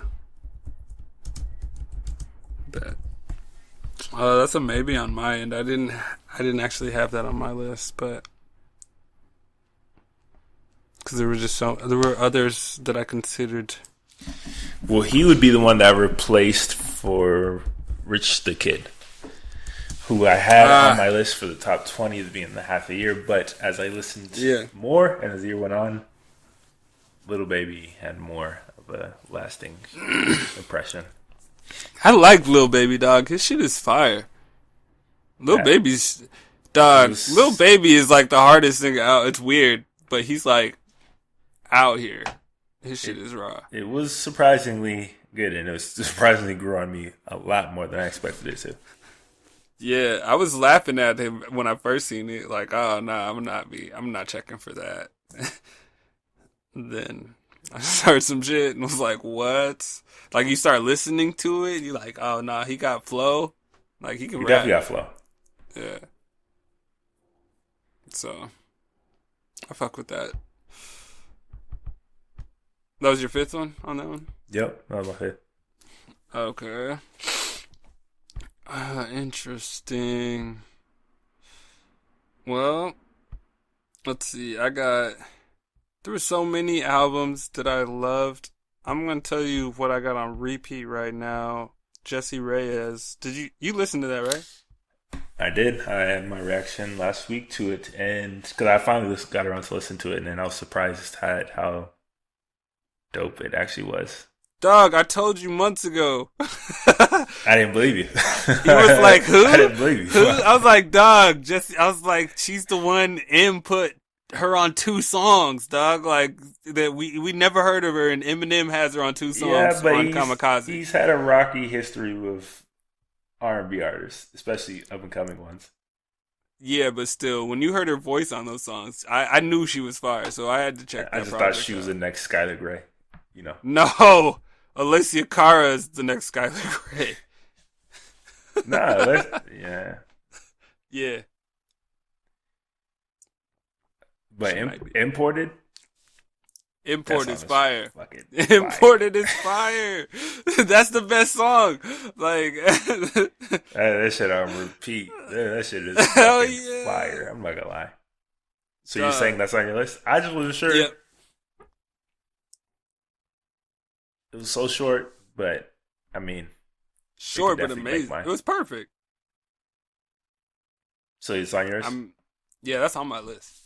Bet. That's a maybe on my end. I didn't actually have that on my list, but because there were others that I considered. Well, he would be the one that I replaced for Rich the Kid, who I had on my list for the top 20 at the beginning of the half a year. But as I listened more and as the year went on, Lil Baby had more of a lasting impression. I like Lil Baby, dog. His shit is fire. Lil Baby's dog. Lil Baby is like the hardest thing out. It's weird, but he's like out here. His shit is raw. It was surprisingly good, and it was surprisingly grew on me a lot more than I expected it to. Yeah, I was laughing at him when I first seen it. Like, oh no, I'm not checking for that. Then I started some shit and was like, what? Like you start listening to it, you're like, oh no, he got flow. Like he can He rap. definitely got flow. Yeah. So I fuck with that. That was your 5th one on that one? Yep, that was my 5th. Okay. Interesting. Well, let's see. There were so many albums that I loved. I'm going to tell you what I got on repeat right now. Jesse Reyes. Did you listen to that, right? I did. I had my reaction last week to it, and because I finally got around to listen to it, and then I was surprised at how dope it actually was. Dog, I told you months ago. I didn't believe you. He was like, who? I didn't believe you. Who? I was like, dog, Jesse. I was like, she's the one M put her on 2 songs, dog. Like that we never heard of her, and Eminem has her on 2 songs on Kamikaze. He's had a rocky history with R&B artists, especially up and coming ones. Yeah, but still, when you heard her voice on those songs, I knew she was fire, so I had to check that. I just thought she was the next Skylar Grey, you know. No, Alicia Cara is the next Skylar Grey. Yeah. Yeah. But imported? Import is fire. Fucking Imported is fire. That's the best song. Like that shit on repeat. That shit is fire. I'm not gonna lie. So you're saying that's on your list? I just wasn't sure. Yep. It was so short, but I mean, short but amazing. It was perfect. So it's on yours? Yeah, that's on my list.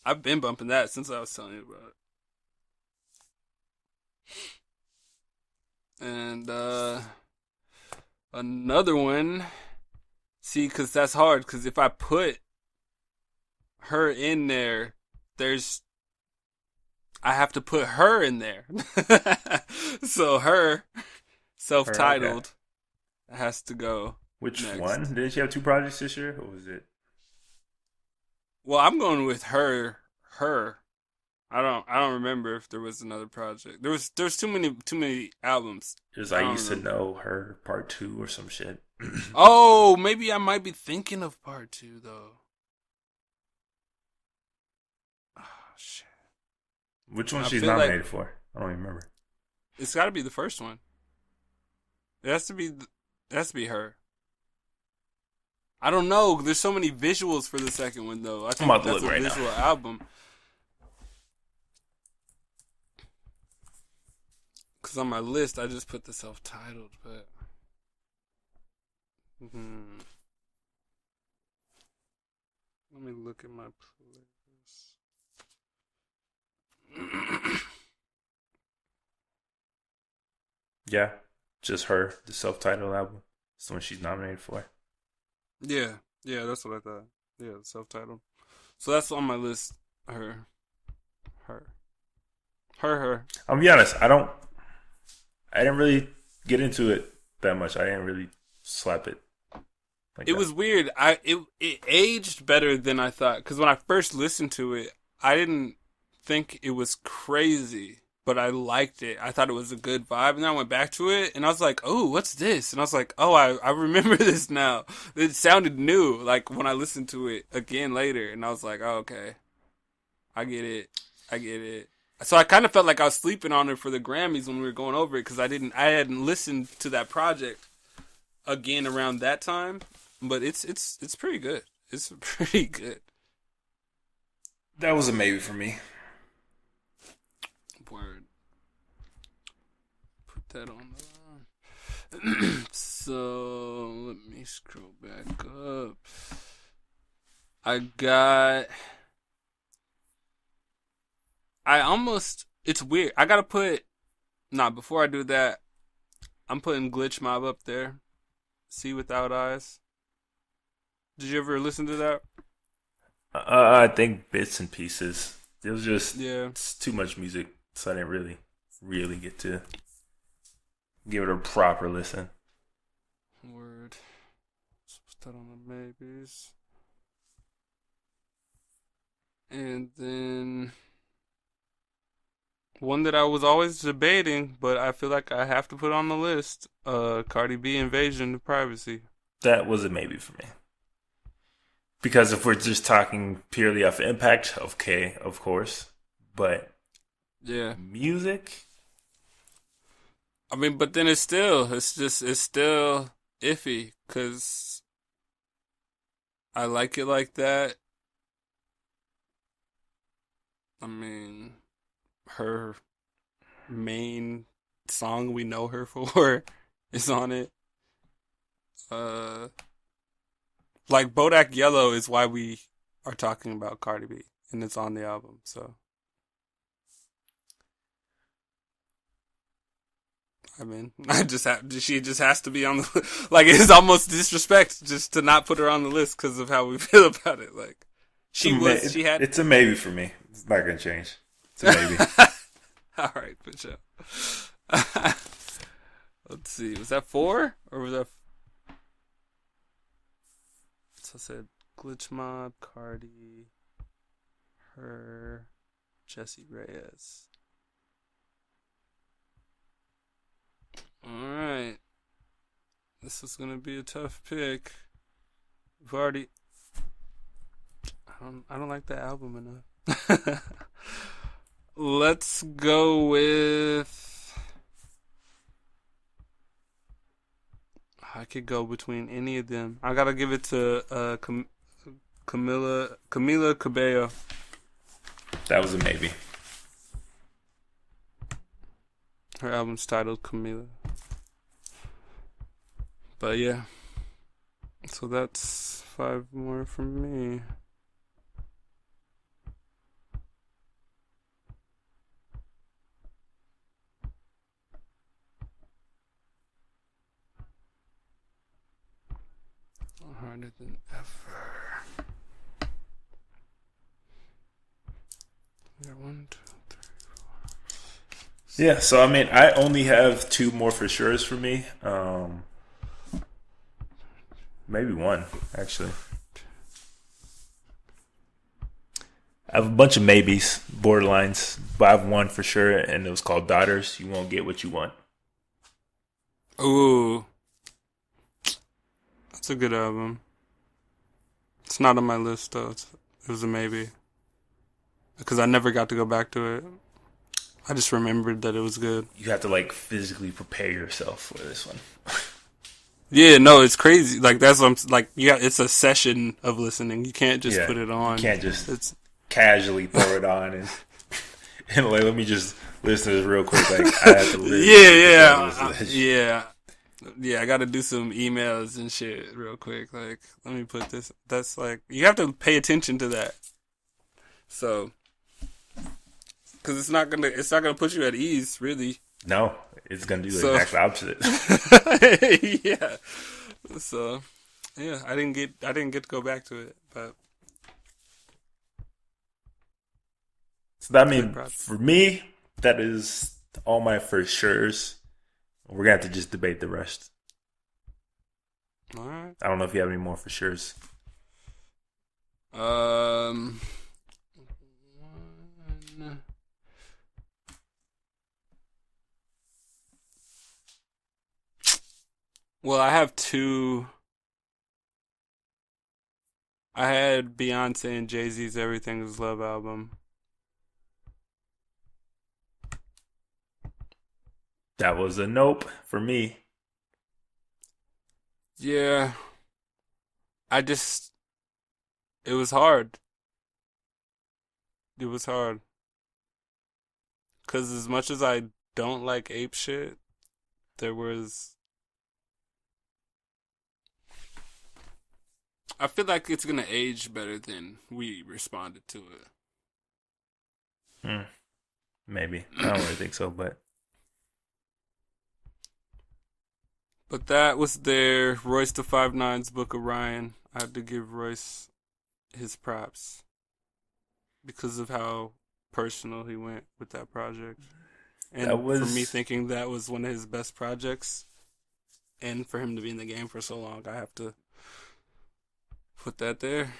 I've been bumping that since I was telling you about it. And another one. See, because that's hard. Because if I put her in there, I have to put her in there. So her Okay. self-titled has to go Which one? next. Didn't she have two projects this year? Or was it? Well, I'm going with her. Her. I don't remember if there was another project. There's too many albums. Just I I don't used to remember. know her part two or some shit. Oh, maybe I might be thinking of part two though. Oh shit. Which one I she's feel like nominated for? I don't even remember. it's got to be the first one. It has to be. It has to be her. I don't know. There's so many visuals for the second one though. I I'm think about to that's look a right now. visual album. Cause on my list I just put the self-titled, but let me look at my playlist. Yeah, just her, the self-titled album. It's the one she's nominated for. Yeah, yeah, that's what I thought. Yeah, self-titled. So that's on my list. Her, her, her. I'll be honest. I didn't really get into it that much. I didn't really slap it like It that. was weird. It aged better than I thought. Because when I first listened to it, I didn't think it was crazy, but I liked it. I thought it was a good vibe, and then I went back to it, and I was like, "Oh, what's this?" And I was like, "Oh, I remember this now." It sounded new, like when I listened to it again later, and I was like, "Oh, okay, I get it, I get it." So I kind of felt like I was sleeping on it for the Grammys when we were going over it because I hadn't listened to that project again around that time, but it's pretty good. It's pretty good. That was a maybe for me. Word. Put that on the So let me scroll back up. I got. I almost. It's weird. I gotta put. Nah, before I do that, I'm putting Glitch Mob up there. See Without Eyes. Did you ever listen to that? I think bits and pieces. It was just Yeah. it's too much music, so I didn't really get to give it a proper listen. Word. Let's put that on the maybes. And then one that I was always debating, but I feel like I have to put on the list. Cardi B Invasion of Privacy. That was a maybe for me. Because if we're just talking purely off impact, okay, of course. But Yeah. music, I mean, but then it's still iffy because I like it like that. I mean, her main song we know her for is on it. Uh, like Bodak Yellow is why we are talking about Cardi B, and it's on the album. So I mean, she just has to be on the like. It's almost disrespect just to not put her on the list because of how we feel about it. Like she had. it's a maybe for me. It's not gonna change. It's a maybe. All right, for sure. Let's see. Was that four or was that? So I said Glitch Mob, Cardi, her, Jesse Reyes. All right. This is gonna be a tough pick. We've already. I don't like that album enough. Let's go with. I could go between any of them. I gotta give it to Camila Cabello. That was a maybe. Her album's titled Camila. But yeah. So that's 5 more from me. Harder than ever. Yeah, 1, 2, 3. Yeah, so I mean, I only have two more for sure's for me. Maybe one, actually. I have a bunch of maybes, borderlines, but I have one for sure, and it was called Daughters. You won't get what you want. Ooh. That's a good album. It's not on my list, though. It was a maybe. Because I never got to go back to it. I just remembered that it was good. You have to, like, physically prepare yourself for this one. Yeah, no, it's crazy. Like, that's what I'm... Like, yeah, it's a session of listening. You can't just put it on. You can't just casually throw it on and like, let me just listen to this real quick. Like, I have to Yeah, I got to do some emails and shit real quick. Like, let me put this. That's like, you have to pay attention to that. So, because it's not gonna put you at ease, really. No, it's gonna do the exact opposite. Yeah. So, yeah, I didn't get to go back to it, but. So that means for me, that is all my for sure's. We're gonna have to just debate the rest. All right. I don't know if you have any more for sure's. Well, I have two. I had Beyonce and Jay-Z's Everything Is Love album. That was a nope for me. Yeah. It was hard. It was hard. Because as much as I don't like ape shit, there was... I feel like it's going to age better than we responded to it. Maybe. I don't really think so, but... But that was their Royce da 5'9's Book of Ryan. I had to give Royce his props because of how personal he went with that project. And for me thinking that was one of his best projects, and for him to be in the game for so long, I have to put that there.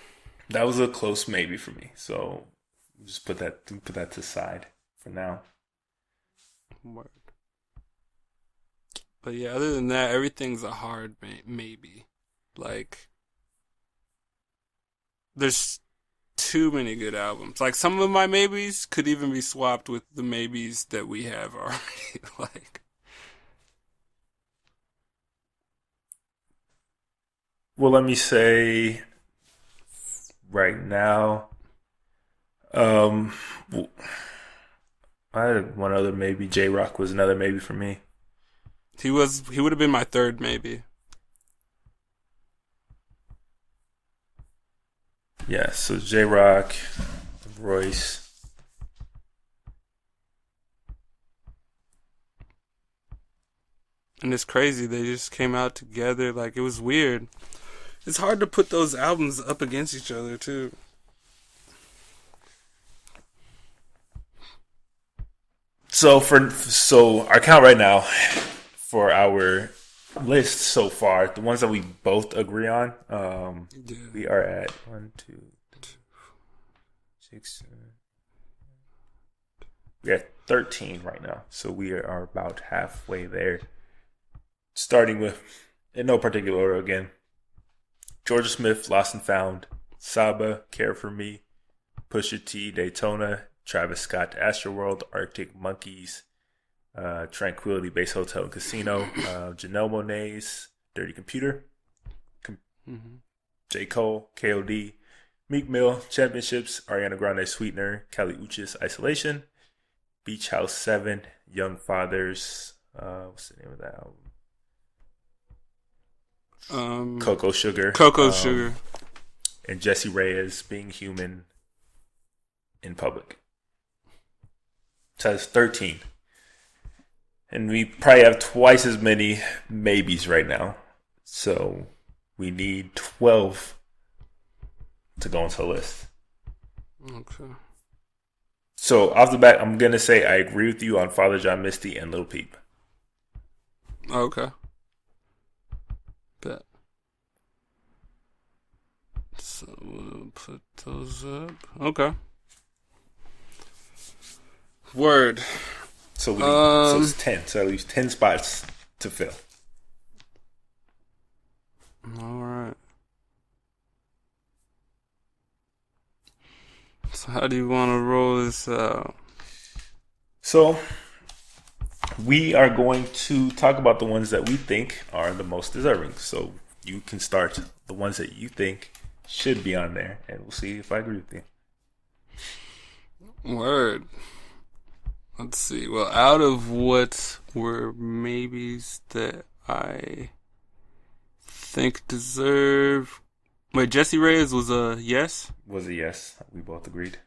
That was a close maybe for me. So just put that to the side for now. Word. But yeah, other than that, everything's a hard maybe. Like, there's too many good albums. Like, some of my maybes could even be swapped with the maybes that we have already. Like, well, let me say right now, I had one other maybe. J-Rock was another maybe for me. He would have been my third maybe. Yeah, so J-Rock, Royce. And it's crazy, they just came out together. Like, it was weird. It's hard to put those albums up against each other too. So our count right now for our list so far, the ones that we both agree on, we are at 1, 2, 6, 7. We're at 13 right now, so we are about halfway there. Starting with, in no particular order again, Georgia Smith, Lost and Found, Saba, Care For Me, Pusha T, Daytona, Travis Scott, Astroworld, Arctic Monkeys, Tranquility Base Hotel and Casino, Janelle Monáe's Dirty Computer, J. Cole, KOD, Meek Mill, Championships, Ariana Grande, Sweetener, Kali Uchis, Isolation, Beach House 7, Young Fathers, what's the name of that album? Cocoa Sugar. Sugar. And Jesse Reyes, Being Human in Public. So that's 13. And we probably have twice as many maybes right now. So we need 12 to go into the list. Okay. So off the bat, I'm gonna say I agree with you on Father John Misty and Lil Peep. Okay. Bet. So we'll put those up. Okay. Word. So it's 10. So at least 10 spots to fill. All right. So how do you want to roll this out? So we are going to talk about the ones that we think are the most deserving. So you can start the ones that you think should be on there, and we'll see if I agree with you. Word. Let's see. Well, out of what were maybes that I think deserve. Wait, Jesse Reyes was a yes? Was a yes. We both agreed.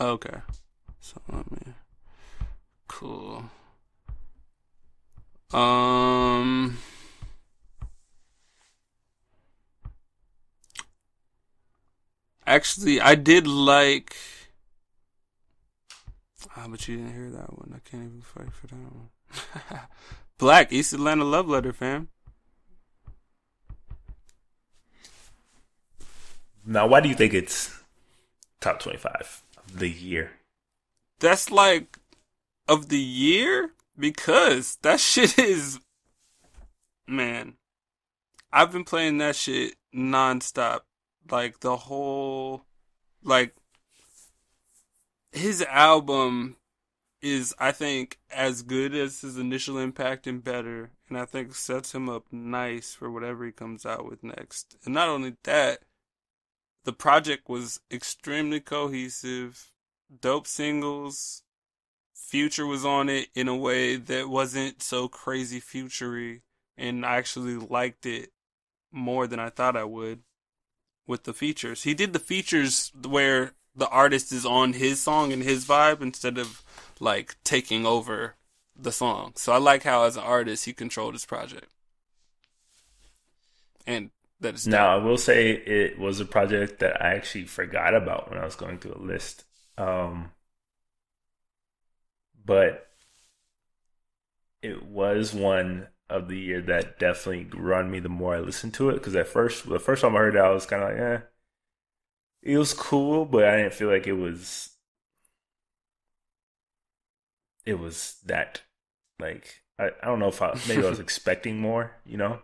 Okay. So let me. Cool. Actually, I did like. But you didn't hear that one. I can't even fight for that one. Black, East Atlanta Love Letter, fam. Now, why do you think it's top 25 of the year? That's like of the year? Because that shit is. Man. I've been playing that shit nonstop. Like the whole. Like. His album is, I think, as good as his initial impact and better. And I think sets him up nice for whatever he comes out with next. And not only that, the project was extremely cohesive. Dope singles. Future was on it in a way that wasn't so crazy future-y. And I actually liked it more than I thought I would with the features. He did the features where the artist is on his song and his vibe instead of like taking over the song. So I like how as an artist he controlled his project. And that is now, I will say it was a project that I actually forgot about when I was going through a list. But it was one of the year that definitely grew on me the more I listened to it. Because the first time I heard it, I was kind of like, it was cool, but I didn't feel like it was that, like, I don't know if maybe I was expecting more, you know?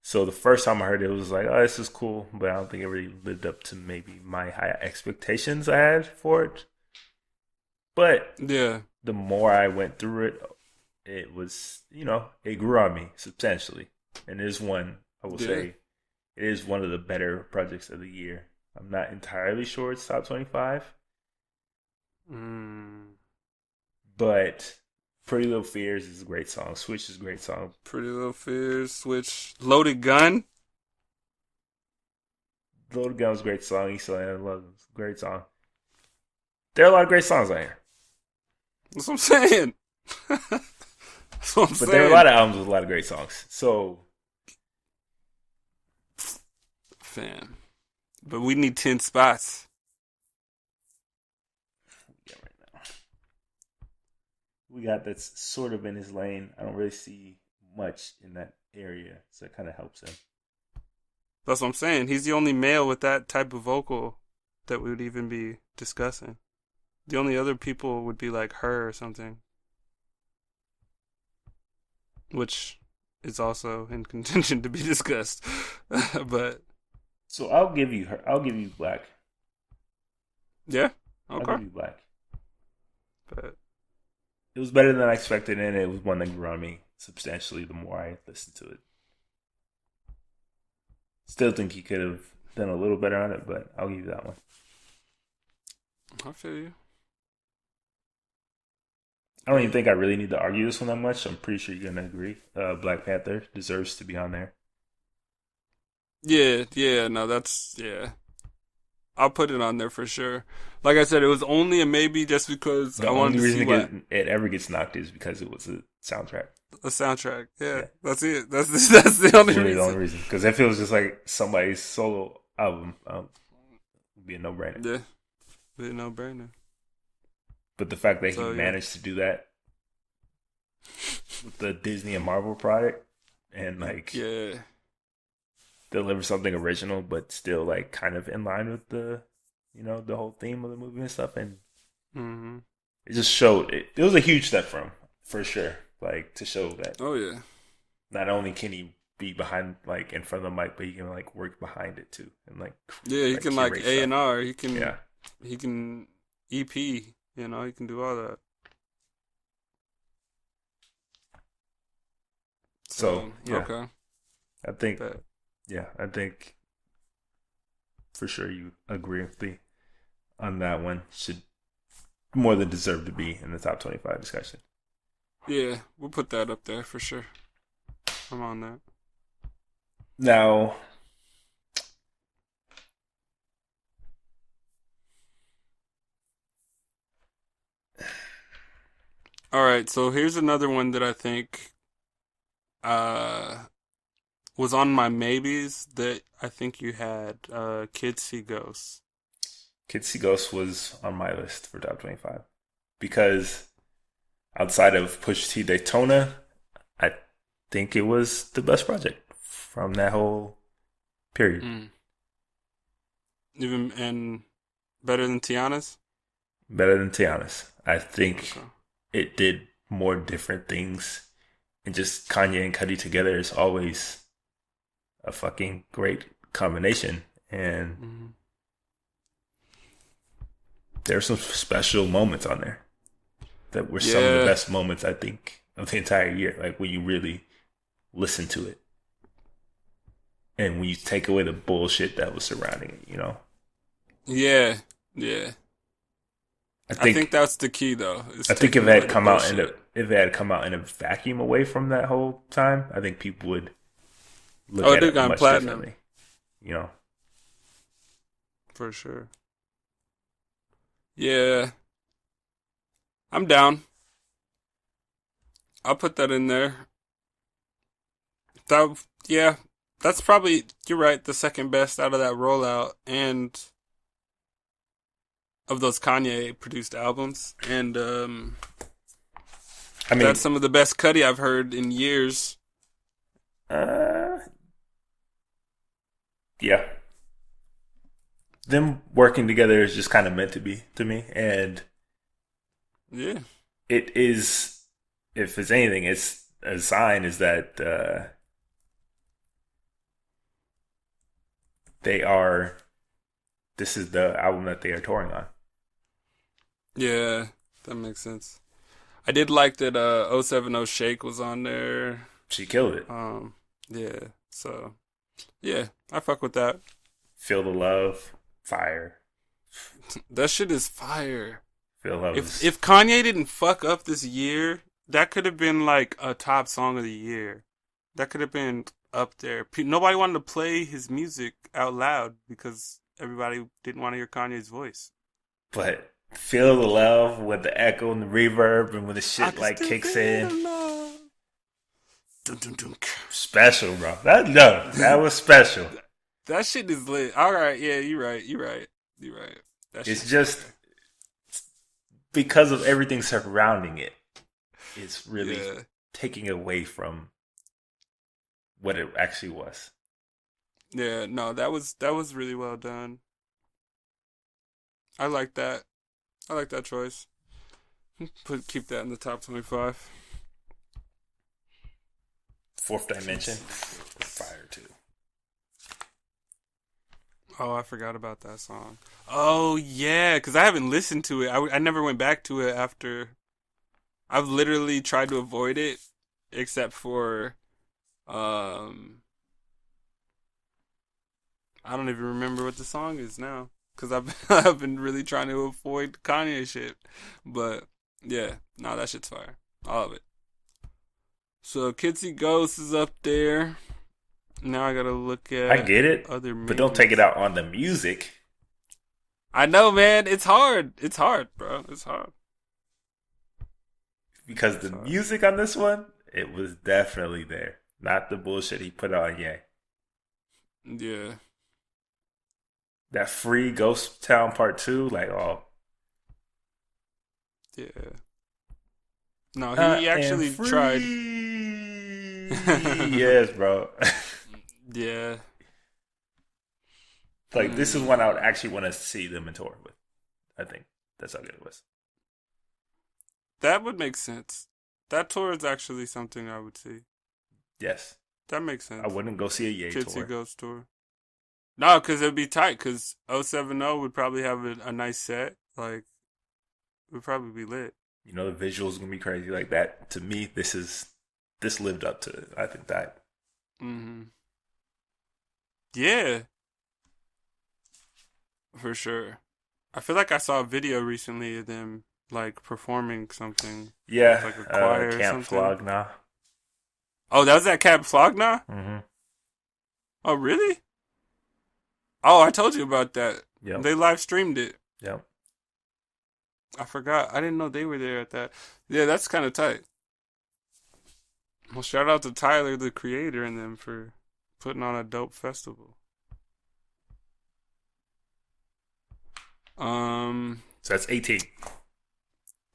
So the first time I heard it, it was like, oh, this is cool, but I don't think it really lived up to maybe my high expectations I had for it. But yeah, the more I went through it, it was, it grew on me substantially. And it is one, I will say, it is one of the better projects of the year. I'm not entirely sure it's top 25. But Pretty Little Fears is a great song. Switch is a great song. Pretty Little Fears, Switch. Loaded Gun. Loaded Gun was a great song. East Atlanta Love is a great song. There are a lot of great songs on here. That's what I'm saying. That's what I'm saying. But there are a lot of albums with a lot of great songs. So. Fam. But we need 10 spots. Yeah, right now. We got that's sort of in his lane. I don't really see much in that area, so it kind of helps him. That's what I'm saying. He's the only male with that type of vocal that we would even be discussing. The only other people would be like her or something. Which is also in contention to be discussed. But so I'll give you her. I'll give you Black. Yeah? Okay. I'll give you Black. But it was better than I expected, and it was one that grew on me substantially the more I listened to it. Still think he could have done a little better on it, but I'll give you that one. I feel you. I don't even think I really need to argue this one that much. I'm pretty sure you're going to agree. Black Panther deserves to be on there. Yeah, no, that's, yeah. I'll put it on there for sure. Like I said, it was only a maybe just because I wanted to see what it ever gets knocked is because it was a soundtrack. A soundtrack, yeah. That's it. That's the only reason. The only reason, because it feels just like somebody's solo album. Would be a no-brainer. Yeah, be a no-brainer. But the fact that he So yeah. managed to do that with the Disney and Marvel product and like Yeah. deliver something original, but still like kind of in line with the, the whole theme of the movie and stuff. And Hmm. it just showed it was a huge step for sure. Like to show that Oh yeah. not only can he be behind like in front of the mic, but he can like work behind it too and Yeah, he like can like curate A stuff. and R. Yeah. He can EP. He can do all that. So So yeah, okay. I think But I think for sure you agree with me on that one. Should more than deserve to be in the top 25 discussion. yeah, we'll put that up there for sure. I'm on that. Now, All right, so here's another one that I think uh was on my maybes that I think you had. Kids See Ghosts. Kids See Ghost was on my list for top 25 because outside of Push T Daytona, I think it was the best project from that whole period. Mm. Even and better than Tiana's? Better than Tiana's. I think Okay. it did more different things. And just Kanye and Cudi together is always a fucking great combination. And Hmm. there's some special moments on there that were some of the Yeah. best moments, I think, of the entire year. Like when you really listen to it. And when you take away the bullshit that was surrounding it. Yeah. Yeah. I I think think that's the key though, is I think taking if it away had the come out in bullshit. if it had come out in a vacuum away from that whole time, I think people would look Oh, it at did it gone much platinum. differently. You know, For sure. Yeah. I'm down. I'll put that in there. That yeah. That's probably you're right, the second best out of that rollout and of those Kanye produced albums. And I that's mean, some of the best Cudi I've heard in years. uh, yeah, them working together is just kind of meant to be to me, and Yeah. it is. If it's anything, it's a sign is that they are. This is the album that they are touring on. Yeah, that makes sense. I did like that 070 Shake was on there. She killed it. Yeah. So, yeah, I fuck with that. Feel the love, fire. That shit is fire. Feel love If is if Kanye didn't fuck up this year, that could have been like a top song of the year. That could have been up there. Nobody wanted to play his music out loud because everybody didn't want to hear Kanye's voice. But feel the love with the echo and the reverb and when the I shit can like still kicks feel in. the love. Dun, dun, dun. Special, bro. That was special. That shit is lit. All right, yeah, you're right. You're right. You're right. That It's shit's just fire. because of everything surrounding it, it's really Yeah. taking away from what it actually was. Yeah, no, that was really well done. I like that. I like that choice. Keep that in the top 25. Fourth Dimension, Kids. fire too. Oh, I forgot about that song. Oh yeah, because I haven't listened to it. I never went back to it after. I've literally tried to avoid it, except for, um, I don't even remember what the song is now, because I've I've been really trying to avoid Kanye shit. But yeah, no, that shit's fire, all of it. So Kids See Ghosts is up there. Now I gotta look I at get it, other but don't take it maybes. out on the music I know, man. It's hard. It's hard, bro. It's hard. because the It's hard. music on this one, it was definitely there. Not the bullshit he put on Ye. Yeah. That free Ghost Town Part 2, like, oh, Yeah. No, he actually tried. Yes, bro. Yeah. Like, this is one I would actually want to see them in tour with. I think that's how good it was. That would make sense. That tour is actually something I would see. Yes. That makes I sense. wouldn't go see a Ye Kids Who tour. Ghost tour. No, because it'd be tight. Because 070 would probably have a nice set. Like, it would probably be lit. You know, the visuals gonna be crazy like that. To me, this lived up to it. I think that. Mm-hmm. Yeah, for sure. I feel like I saw a video recently of them like performing something. Yeah, Like a choir or Camp something. Flogna. Oh, that was at Camp Flogna? Mm-hmm. Oh, really? Oh, I told you about that. Yep. They live streamed it. Yep. I forgot. I didn't know they were there at that. Yeah, that's kind of tight. Well, shout out to Tyler, the creator, and them for putting on a dope festival. So that's 18.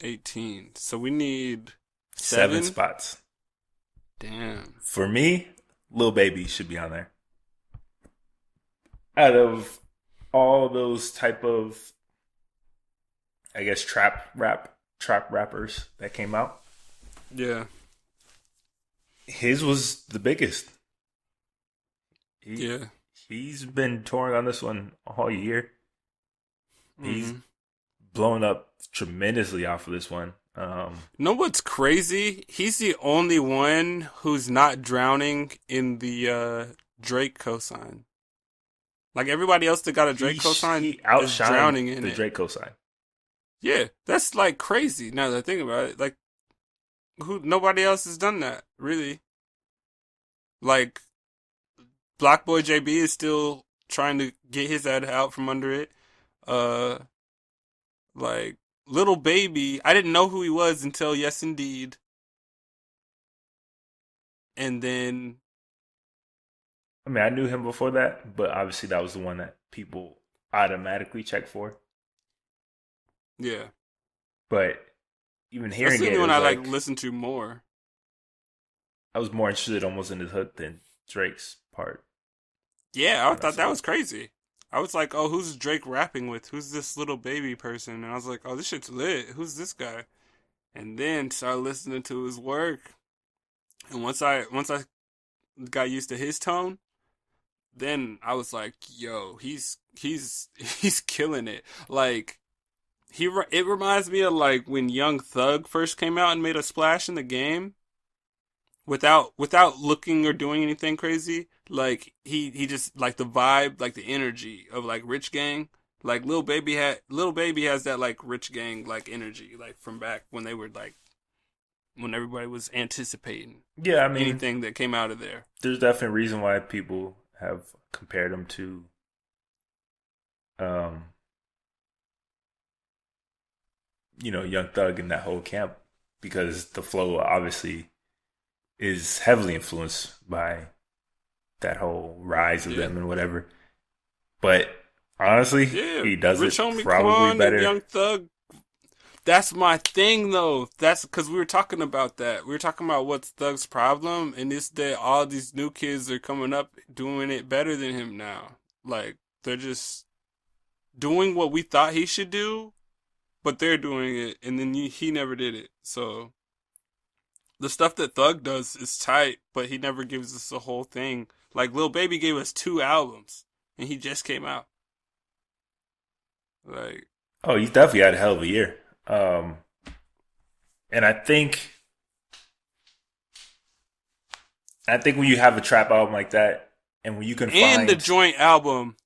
18. So we need Seven spots. Damn. For me, Lil Baby should be on there. Out of all those type of, I guess, trap rappers that came out, Yeah. his was the biggest. Yeah. He's been touring on this one all year. He's Mhm. blown up tremendously off of this one. Know what's crazy? He's the only one who's not drowning in the Drake cosign. Like everybody else that got a Drake cosign he is drowning in the it. Drake cosign. Yeah, that's like crazy now that I think about it. Like, nobody else has done that, really. Like, Black Boy JB is still trying to get his head out from under it. Like, Little Baby, I didn't know who he was until Yes Indeed. And then, I mean, I knew him before that, but obviously that was the one that people automatically check for. yeah. But even That's hearing the it, only it one was I like, like listen to more. I was more interested almost in his hook than Drake's part. Yeah, I when thought saw that it. was crazy. I was like, oh, who's Drake rapping with? Who's this Little Baby person? And I was like, oh, this shit's lit. Who's this guy? And then started listening to his work. And once I got used to his tone, then I was like, yo, he's killing it. Like it reminds me of like when Young Thug first came out and made a splash in the game without looking or doing anything crazy. Like he just like the vibe, like the energy of like Rich Gang. Like Lil Baby has that like Rich Gang like energy, like from back when they were like when everybody was anticipating Yeah, I mean, anything that came out of there. there's definitely a reason why people have compared him to, um, Young Thug and that whole camp, because the flow obviously is heavily influenced by that whole rise of them and whatever. But honestly, Yeah, he does Rich it Homie probably Quan better. and Young Thug. That's my thing, though. That's because we were talking about that. We were talking about what's Thug's problem, and it's that all these new kids are coming up doing it better than him now. Like, they're just doing what we thought he should do, but they're doing it, and then he never did it. So, the stuff that Thug does is tight, but he never gives us the whole thing. Like, Lil Baby gave us 2 albums, and he just came out. Like, Oh, he's definitely had a hell of a year. And I think when you have a trap album like that, and when you can and find the joint album.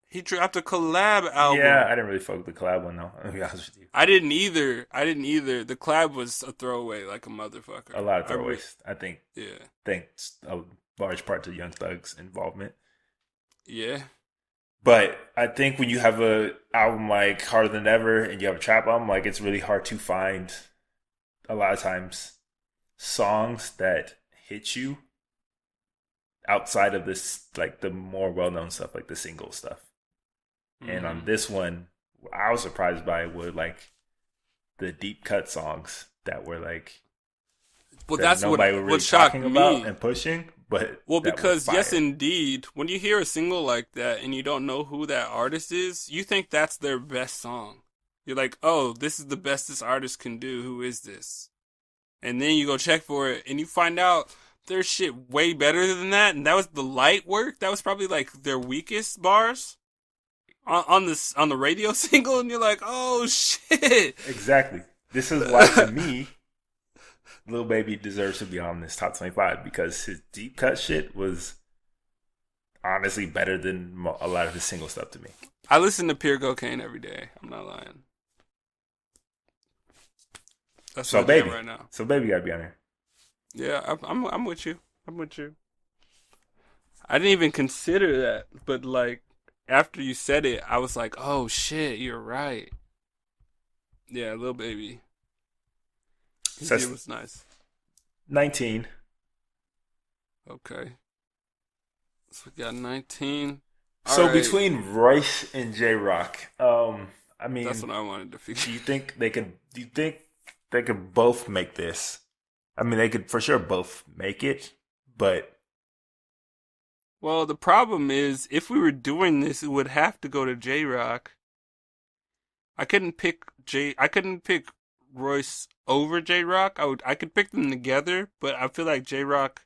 He dropped a collab album. Yeah, I didn't really fuck with the collab one though. I'll be honest with you. I didn't either. The collab was a throwaway like a motherfucker. A lot of throwaways. I think. Yeah. Thanks a large part to Young Thug's involvement. Yeah. But I think when you have a album like Harder Than Ever and you have a trap album, like it's really hard to find a lot of times songs that hit you outside of this, like the more well-known stuff, like the single stuff. And on this one, I was surprised by what like the deep cut songs that were like Well, that that's nobody was really what shocked talking about me. and pushing, but Well, that were because yes, fire. indeed, when you hear a single like that and you don't know who that artist is, you think that's their best song. You're like, oh, this is the best this artist can do. Who is this? And then you go check for it and you find out there's shit way better than that. And that was the light work. That was probably like their weakest bars on the radio single. And you're like, oh shit. Exactly. This is why to me, Lil Baby deserves to be on this top 25 because his deep cut shit was honestly better than a lot of his single stuff to me. I listen to Pure Cocaine every day. I'm not lying. That's So what I baby, am right now. so baby gotta be on there. Yeah, I'm with you. I'm with you. I didn't even consider that, but like after you said it, I was like, oh shit, you're right. Yeah, Lil Baby. His So year was nice. 19. Okay. So we got 19. So All right. between Royce and J Rock, I mean, That's what I wanted to do figure. you think they could? Do you think they could both make this? I mean, they could for sure both make it, but Well, the problem is, if we were doing this, it would have to go to J Rock. I couldn't pick Royce over J Rock. I could pick them together, but I feel like J Rock,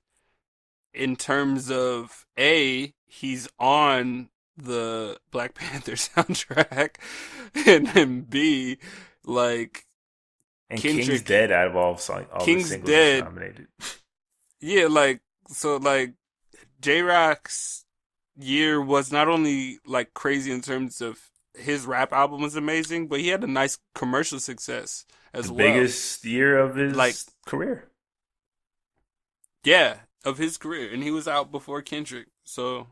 in terms of he's on the Black Panther soundtrack, and then B, like and Kendrick, King's Dead out of all the King's singles Dead. nominated. Yeah, like so, like J Rock's year was not only like crazy in terms of his rap album was amazing, but he had a nice commercial success as The well. biggest year of his Like- career. Yeah, of his career, and he was out before Kendrick. So,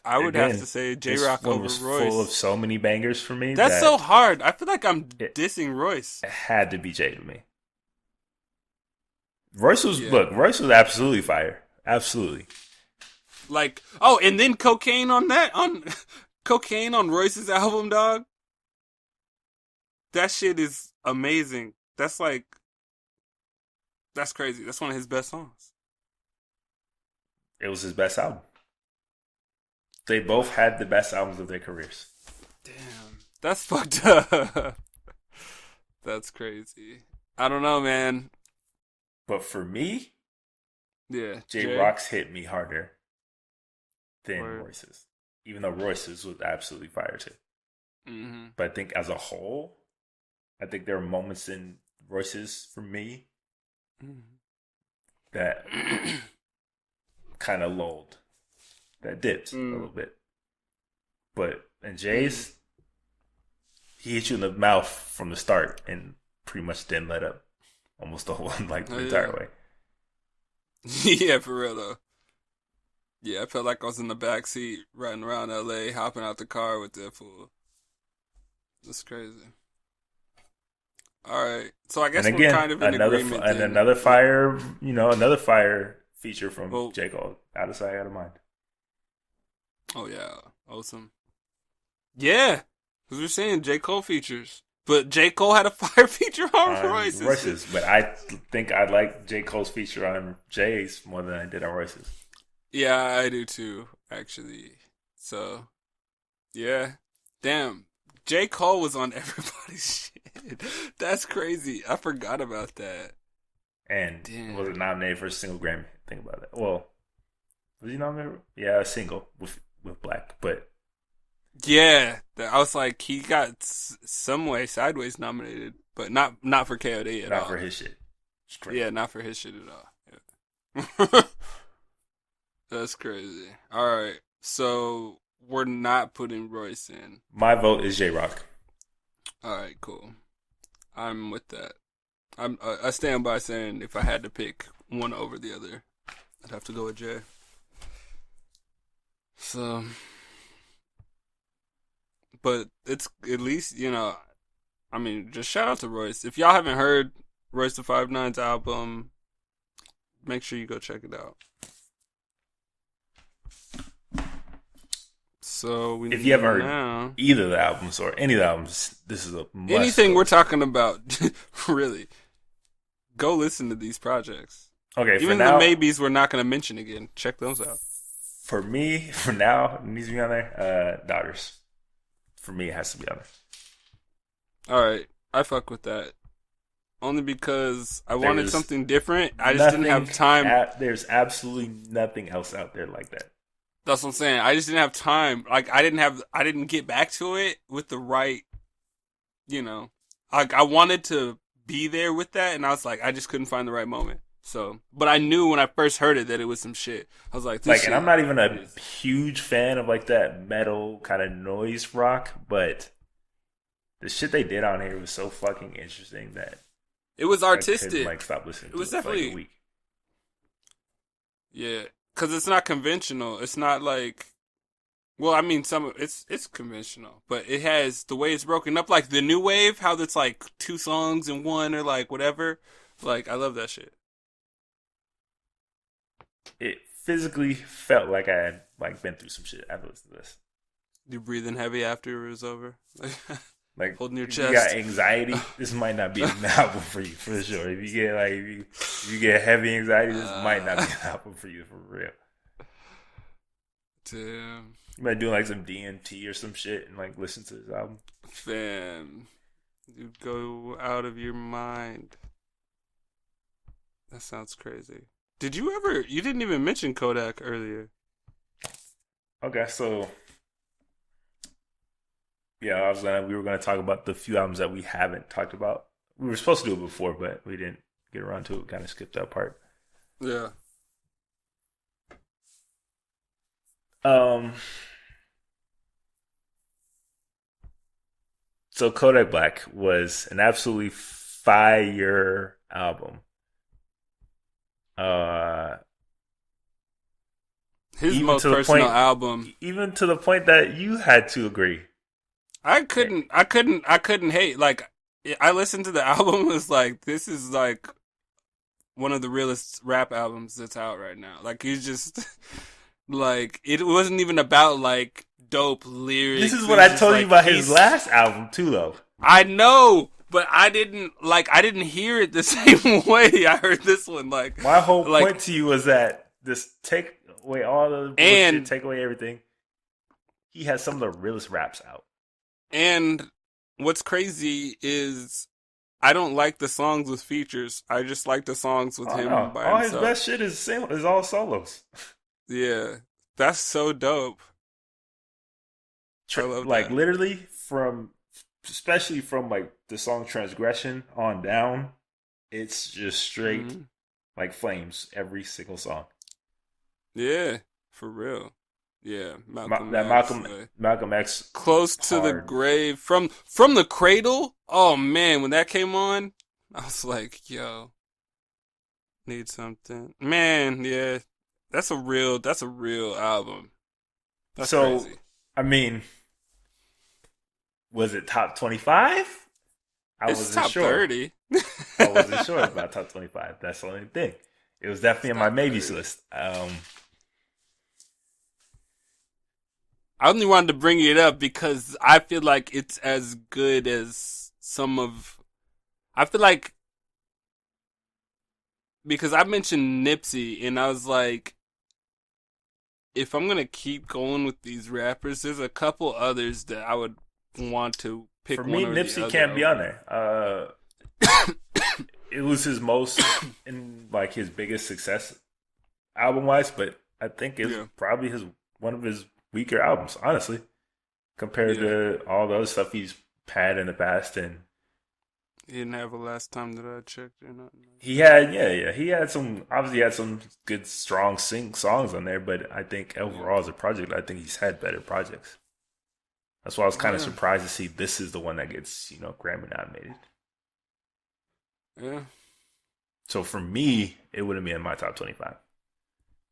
I would have to say J this Rock one over was Royce. full of so many bangers for me. That's that so hard. I feel like I'm It- dissing Royce. It had to be Jay to me. Royce was Yeah. Royce was absolutely fire. Absolutely. Like, oh, and then cocaine on cocaine on Royce's album, dog. That shit is amazing. That's crazy. That's one of his best songs. It was his best album. They both had the best albums of their careers. Damn, that's fucked up. That's crazy. I don't know, man. But for me, Yeah, J Rock's hit me harder than Word. Royce's. Even though Royce's was absolutely fire too. Mm-hmm. But I think as a whole, I think there are moments in Royce's for me that kind of lulled, that dipped a little bit. But in Jay's, he hit you in the mouth from the start and pretty much didn't let up almost the whole the entire way. Yeah, for real though. Yeah, I felt like I was in the back seat riding around LA, hopping out the car with that fool. That's crazy. All right, so I guess And we're again, kind of in agreement. then. another fire, another fire feature from Well- J. Cole. Out of sight, out of mind. Oh yeah, awesome. Yeah, because we're saying J. Cole features, but J. Cole had a fire feature on Royce's. But I think I like J. Cole's feature on Jay's more than I did on Royce's. Yeah, I do too, actually. So, yeah, damn, J. Cole was on everybody's shit. That's crazy. I forgot about that. And Damn. was nominated for a single Grammy. Think about that. Well, was he nominated? Yeah, a single with Black, but Yeah, I was like, he got some way sideways nominated, but not for KOD at all. not for his shit. It's crazy. Yeah, not for his shit at all. Yeah. That's crazy. All right, so we're not putting Royce in. My vote is J Rock. All right, cool. I'm with that. I stand by saying if I had to pick one over the other, I'd have to go with Jay. So, but it's at least, I mean, just shout out to Royce. If y'all haven't heard Royce the 5'9's album, make sure you go check it out. So we If you haven't heard now either of the albums or any of the albums, this is a must. anything we're talking about, really, go listen to these projects. Okay, for Even now, the maybes we're not going to mention again. Check those out. for me, for now, it needs to be on there. Daughters. For me, it has to be on there. All right, I fuck with that. Only because I wanted There's something different. I just didn't have time. There's absolutely nothing else out there like that. That's what I'm saying. I just didn't have time. Like I didn't get back to it with the right, Like I wanted to be there with that, and I was like, I just couldn't find the right moment. So, but I knew when I first heard it that it was some shit. I was like, and I'm not even a huge fan of like that metal kind of noise rock, but the shit they did on here was so fucking interesting that it was artistic. I couldn't, stop listening. It was to it definitely for like a week. Yeah, because it's not conventional. It's not like, well, I mean, it's conventional, but it has the way it's broken up, like the new wave, how it's like 2 songs in one or like whatever. Like I love that shit. It physically felt like I had been through some shit after listening to this. You breathing heavy after it was over, like holding your if chest. You got anxiety. This might not be an album for you for sure. If you get if you get heavy anxiety, this might not be an album for you for real. Damn. You might do some DMT or some shit and listen to this album. Fam, you go out of your mind. That sounds crazy. Did you ever? You didn't even mention Kodak earlier. Okay, so yeah, we were gonna talk about the few albums that we haven't talked about. We were supposed to do it before, but we didn't get around to it. We kind of skipped that part. Yeah. So Kodak Black was an absolutely fire album. His most personal album, even to the point that you had to agree. I couldn't hate. Like, I listened to the album, was like, this is like one of the realest rap albums that's out right now. Like, he's just like, it wasn't even about like dope lyrics. This is what I told you about his last album too, though. I know, but I didn't hear it the same way I heard this one. Like, my whole point to you was that just take away all the bullshit, take away everything. He has some of the realest raps out. And what's crazy is I don't like the songs with features. I just like the songs with him by all himself. His best shit is all solos. Yeah, that's so dope. I love that. Literally especially from the song Transgression on down, it's just straight flames every single song. Yeah, for real. Yeah, Malcolm X, Close to the Grave, from the Cradle. Oh man, when that came on, I was like, yo, need something. Man, yeah, that's a real album. That's crazy. I mean, was it top 25? It's top 30. I wasn't sure about top 25. That's the only thing. It was definitely on my maybes list. I only wanted to bring it up because I feel like it's as good as I feel like, because I mentioned Nipsey and I was like, if I'm gonna keep going with these rappers, there's a couple others that I would want to pick. For me, Nipsey can't be on there. It was his most and his biggest success album wise, but I think it's probably one of his weaker albums, honestly, compared to all the other stuff he's had in the past. And he didn't have a last time that I checked or nothing. He had some good strong songs on there, but I think overall as a project, I think he's had better projects. That's why I was kind of surprised to see this is the one that gets Grammy nominated. Yeah. So for me, it wouldn't be in my top 25.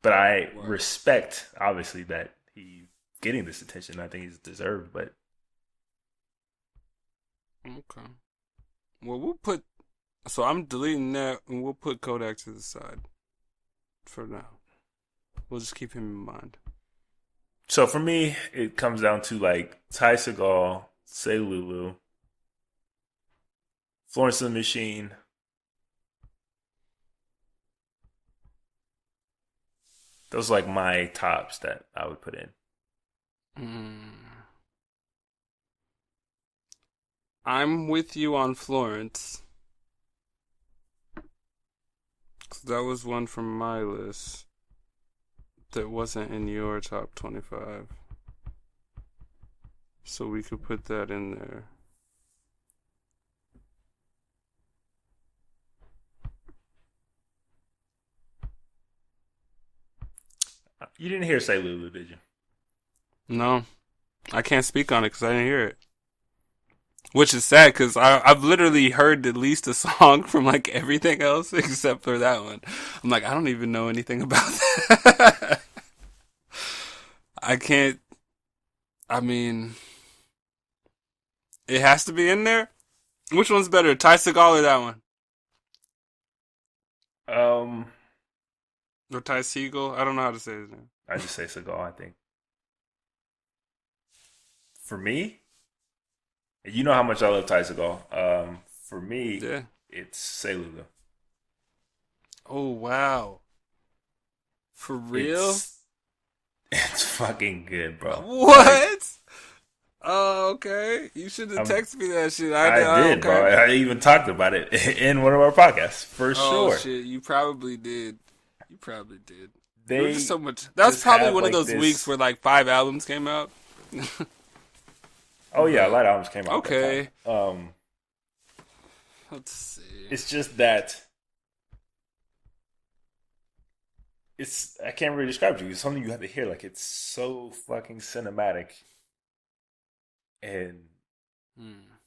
But I respect, obviously, that he's getting this attention. I think he's deserved, but... Okay. Well, so I'm deleting that, and we'll put Kodak to the side for now. We'll just keep him in mind. So for me, it comes down to like Ty Segall, Say Lulu, Florence and the Machine. Those are like my tops that I would put in. Mm. I'm with you on Florence. 'Cause that was one from my list that wasn't in your top 25. So we could put that in there. You didn't hear Say Lulu, did you? No, I can't speak on it because I didn't hear it. Which is sad because I've literally heard at least a song from like everything else except for that one. I'm like, I don't even know anything about that. I can't. I mean, it has to be in there. Which one's better, Ty Segall or that one? Um, Or Ty Segall? I don't know how to say his name. I just say Seagal. I think for me, you know how much I love Ty Segall. For me, Yeah. it's Say Lulu. Oh wow. For real? It's fucking good, bro. Like, What? Oh, okay. You should have I'm, texted me that shit. I did, bro. Okay. I even talked about it in one of our podcasts for Oh sure. shit, you probably did. You probably did. There was They just so much. That was just probably have one of like those weeks this. where like 5 albums came out. Oh yeah, a But lot of albums came out okay, that time. let's see. It's just that I can't really describe it to you. It's something you have to hear. Like it's so fucking cinematic and Hmm.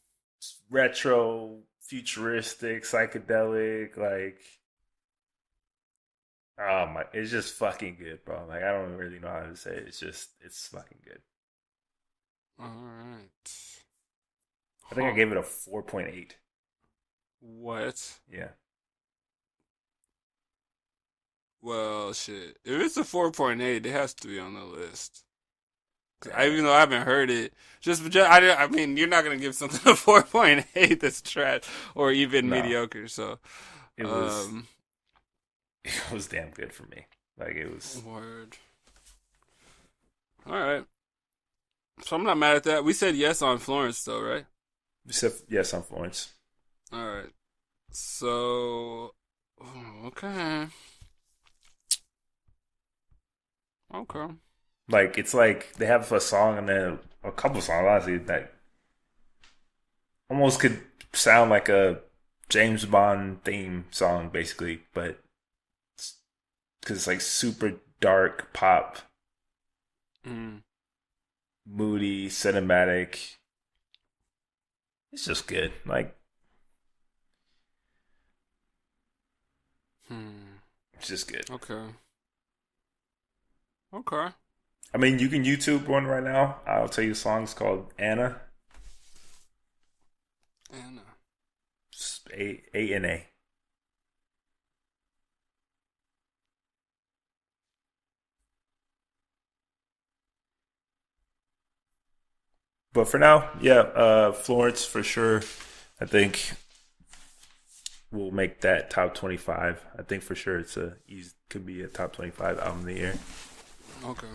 retro, futuristic, psychedelic. Like oh my, it's just fucking good, bro. Like I don't really know how to say it. It's fucking good. All right. I think I Huh. gave it a 4.8. What? Yeah. Well, shit. If it's a 4.8, it has to be on the list. Yeah. Even though I haven't heard it, I mean, you're not gonna give something a 4.8 that's trash or even No, mediocre. So, it was um, it was damn good for me. Like it was. word. All right. So I'm not mad at that. We said yes on Florence, though, right? Except yes, on Florence. All right. So, okay, okay. Like it's like they have a song and then a couple songs honestly that almost could sound like a James Bond theme song basically, but because it's like super dark pop, Mm. moody, cinematic. It's just good. Like Hmm. it's just good. Okay. Okay. I mean, you can YouTube one right now. I'll tell you the song's called Anna. Anna. A-N-A. But for now, yeah, Florence for sure. I think we'll make that top 25. I think for sure could be a top 25 album of the year. Okay.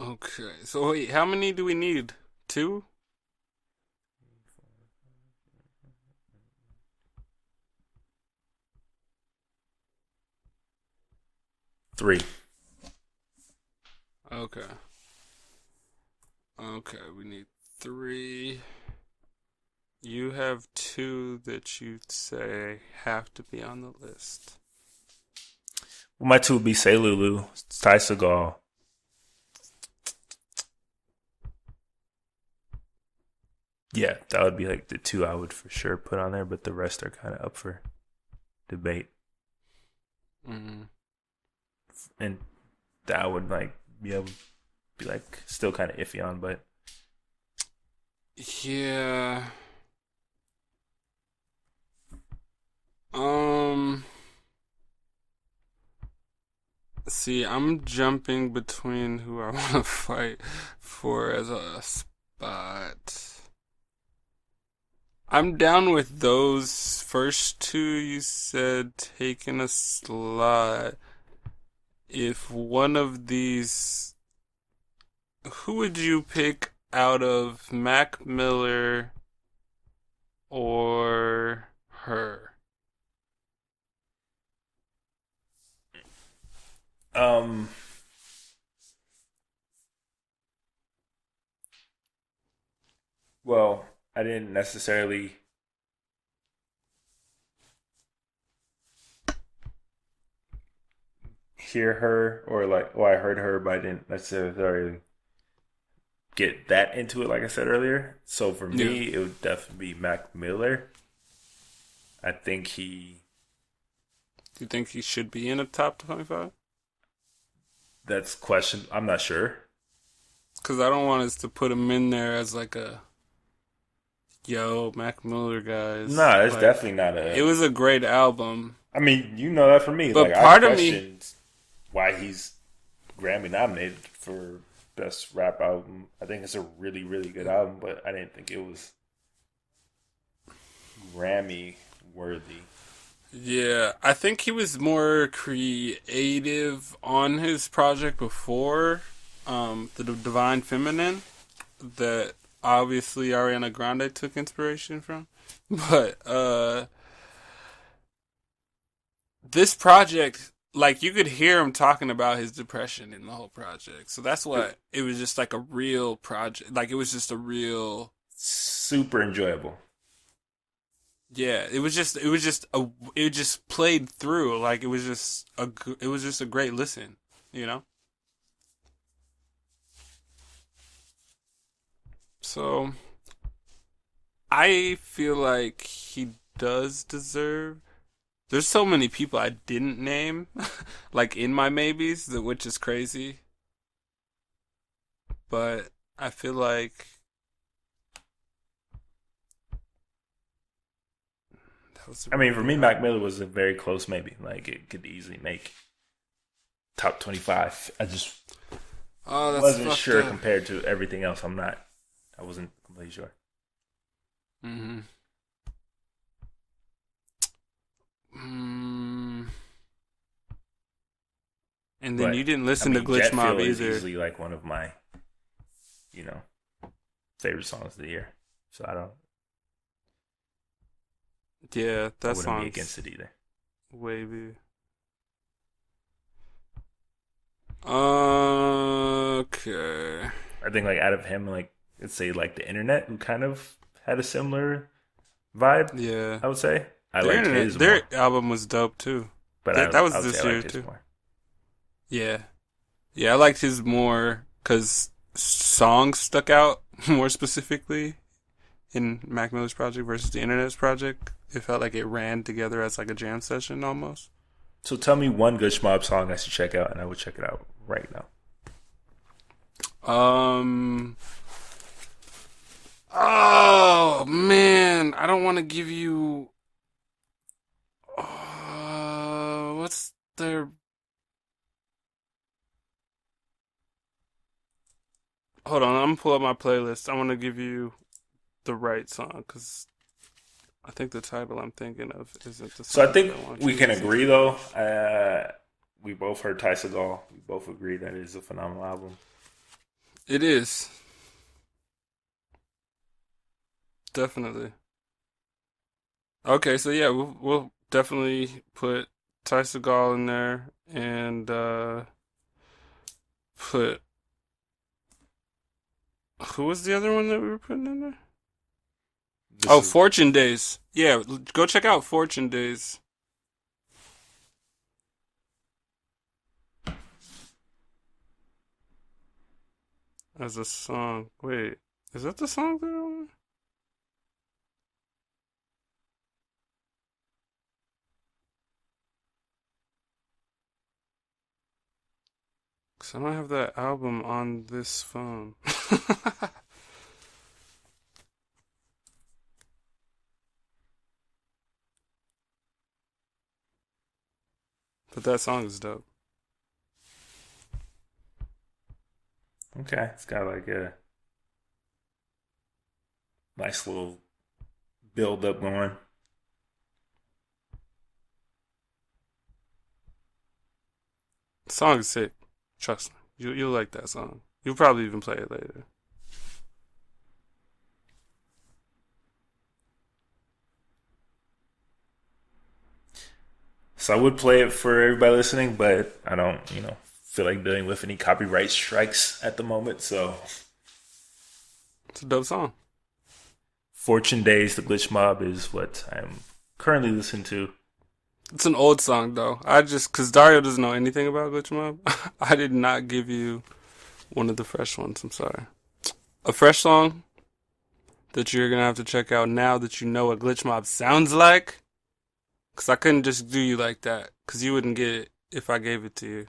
Okay. So wait, how many do we need? Two? 3. Okay. Okay, we need three. You have two that you say have to be on the list. Well, my two would be Say Lulu, Ty Segall. Yeah, that would be like the two I would for sure put on there, but the rest are kind of up for debate. Mm-hmm. And that I would like be able to be like still kind of iffy on, but Yeah. Um. See, I'm jumping between who I want to fight for as a spot. I'm down with those first two you said taking a slot. If one of these, who would you pick out of Mac Miller or her? Um, well, I didn't necessarily hear her or like, well, I heard her, but I didn't necessarily get that into it, like I said earlier. So for Yeah. me, it would definitely be Mac Miller. I think he, Do you think he should be in a top 25? that's question. I'm not sure. Because I don't want us to put him in there as like a, yo, Mac Miller guys. No, it's Like, definitely not it a. was a great album. I mean, you know that for me. But Like, I part of me, questioned why he's Grammy nominated for Best Rap Album. I think it's a really, really good album, but I didn't think it was Grammy worthy. yeah, I think he was more creative on his project before, the Divine Feminine, that obviously Ariana Grande took inspiration from. But this project, like you could hear him talking about his depression in the whole project. So that's what it was, just like a real project. Like it was just a real, Super enjoyable. yeah, it just played through. Like it was just a great listen, you know? So I feel like he does deserve. There's so many people I didn't name, like in my maybes, which is crazy. But I feel like that was a I mean, for really me, hard Mac one. Miller was a very close maybe. Like, it could easily make top 25. I just Oh, that's wasn't fucked sure up. compared to everything else. I wasn't completely sure. Mm-hmm. Mm. And then you But, didn't I listen to mean, Glitch Jet Mob Fuel is either. easily like one of my, you know, favorite songs of the year. So Yeah, I that wouldn't be against song's it either. wavy. Okay. I think like out of him, like let's say like the internet, who kind of had a similar vibe. Yeah. I would say I liked his Their more, album was dope too. but That I was would say this I year liked his too. more. Yeah. Yeah, I liked his more because songs stuck out more specifically in Mac Miller's project versus the Internet's project. It felt like it ran together as like a jam session almost. So tell me one good Schmob song I should check out, and I would check it out right now. Um. Oh man, I don't want to give you. What's their? Hold on, I'm gonna pull up my playlist. I want to give you the right song because I think the title I'm thinking of isn't the So I song that think I want we you to can listen agree to. though. We both heard Ty Segall. We both agree that it is a phenomenal album. It is definitely okay. So yeah, we'll definitely put Ty Segall in there and put who was the other one that we were putting in there? This Oh, is Fortune Days. Yeah, go check out Fortune Days as a song. Wait, is that the song that I want? Cause I don't have that album on this phone. But that song is dope. Okay, it's got like a nice little build up going. The song is sick. Trust me. You'll like that song. You'll probably even play it later. So I would play it for everybody listening, but I don't, feel like dealing with any copyright strikes at the moment. So It's a dope song. Fortune Days, the Glitch Mob is what I'm currently listening to. It's an old song though. Cause Dario doesn't know anything about Glitch Mob. I did not give you one of the fresh ones. I'm sorry. A fresh song that you're gonna have to check out now that you know what Glitch Mob sounds like. Cause I couldn't just do you like that. Cause you wouldn't get it if I gave it to you.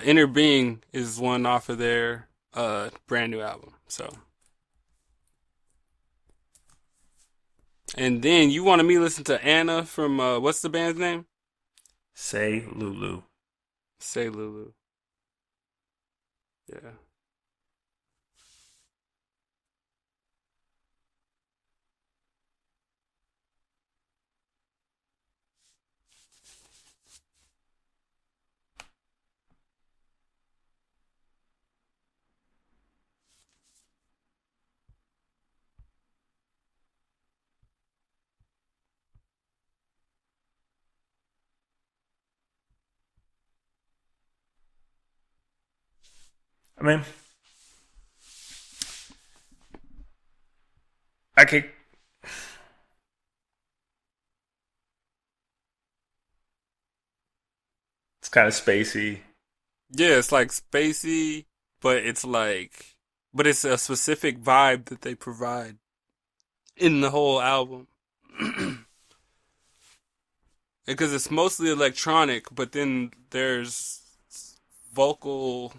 Inner Being is one off of their brand new album. So, and then you wanted me to listen to Anna from what's the band's name? Say Lulu. Say Lulu. Yeah. I mean, I could. It's kind of spacey. Yeah, it's like spacey, but but it's a specific vibe that they provide in the whole album. Because it's mostly electronic, but then there's vocal,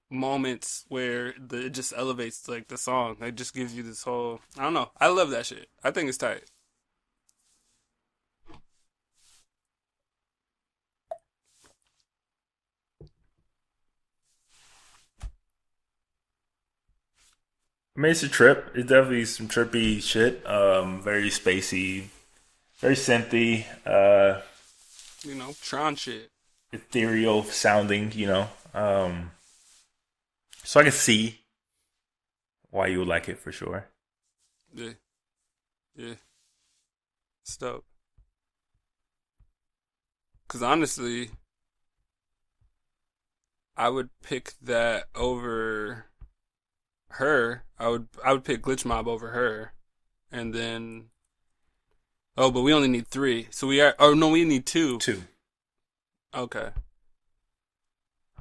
moments where it just elevates like the song. It just gives you this whole, I don't know. I love that shit. I think it's tight. I mean, it's a trip. It's definitely some trippy shit. Very spacey, very synthy, Tron shit. ethereal sounding. So I can see why you would like it for sure. Yeah, yeah. It's dope. Because honestly, I would pick that over her. I would pick Glitch Mob over her, and then but we only need three, so we are. Oh no, we need two. Two. Okay,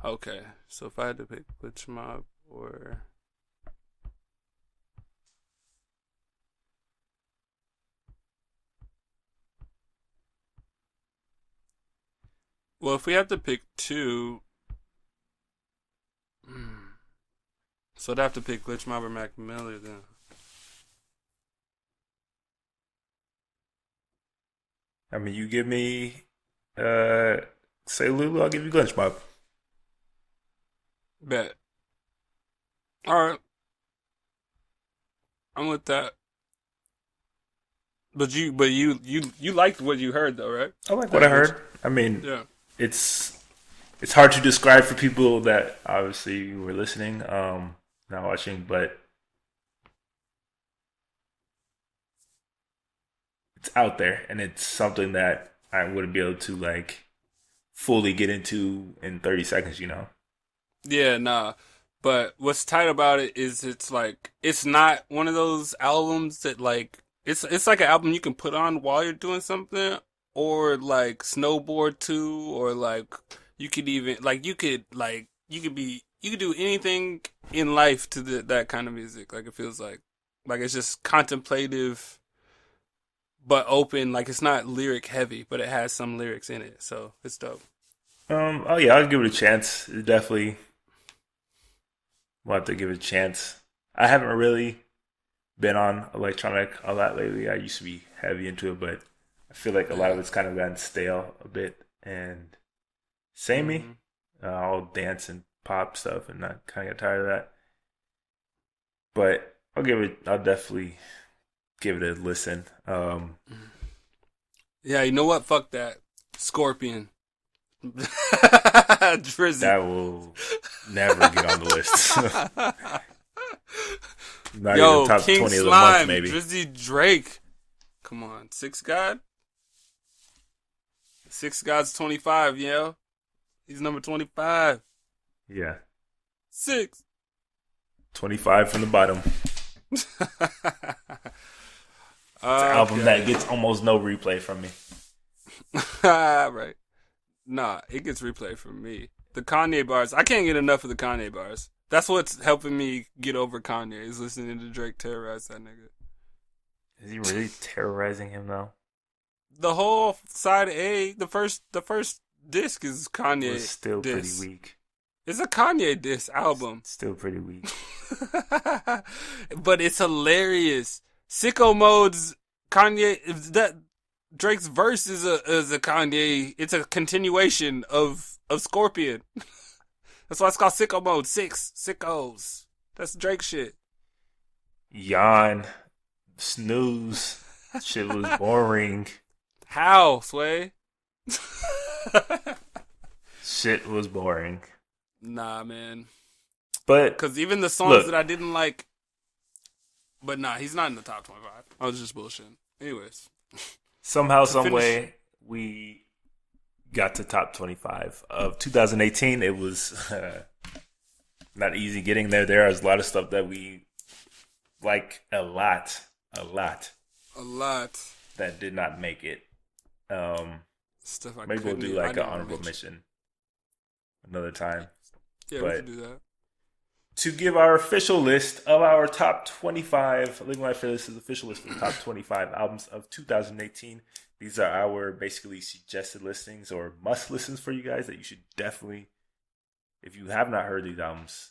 okay. So if I had to pick Glitch Mob or well, if we have to pick two, so I'd have to pick Glitch Mob or Mac Miller then. I mean, you give me uh, say Lulu, I'll give you Glitch Mob. Bet. All right, I'm with that. But you liked what you heard though, right? I like what I That Glitch. heard. I mean, Yeah. it's it's hard to describe for people that obviously were listening, not watching, but it's out there and it's something that I wouldn't be able to like fully get into in 30 seconds. Yeah, nah. But what's tight about it is it's like it's not one of those albums that like it's like an album you can put on while you're doing something or like snowboard to or like you could even like you could do anything in life to that kind of music. Like it feels like it's just contemplative but open. Like it's not lyric heavy, but it has some lyrics in it. So it's dope. Oh yeah, I'll give it a chance. It definitely will have to give it a chance. I haven't really been on electronic a lot lately. I used to be heavy into it, but I feel like a lot of Yeah. it's kind of gotten stale a bit and samey. Hmm. All dance and pop stuff, and I kind of got tired of that. But I'll definitely give it a listen. Yeah, you know what? Fuck that. Scorpion. Drizzy. That will never get on the list. Not Yo, even top King 20 of the Slime, month, maybe. Drizzy Drake. Come on. Six God? Six God's 25, yo. He's number 25. Yeah. 6. 25 from the bottom. It's an album that gets almost no replay from me. Right. Nah, it gets replay from me. The Kanye bars, I can't get enough of the Kanye bars. That's what's helping me get over Kanye, is listening to Drake terrorize that nigga. Is he really terrorizing him though? The whole side A, the first disc is Kanye. It's still diss. pretty weak. It's a Kanye diss album. Still pretty weak. But it's hilarious. Sicko Mode's Kanye, that Drake's verse is a Kanye. It's a continuation of Scorpion. That's why it's called Sicko Mode. 6 sickos. That's Drake shit. Yawn. Snooze. Shit was boring. How, Sway? Shit was boring. Nah, man. But because even the songs that I didn't like, but nah, he's not in the top 25. I was just bullshitting. Anyways, somehow, some way, we got to top 25 of 2018. It was not easy getting there. There is a lot of stuff that we like a lot that did not make it. Stuff I maybe we'll do like an honorable mention another time. Yeah, we can do that. To give our official list of our top 25, Living Life Fearless is official list of the top 25 albums of 2018. These are our basically suggested listings or must listens for you guys that you should definitely, if you have not heard these albums,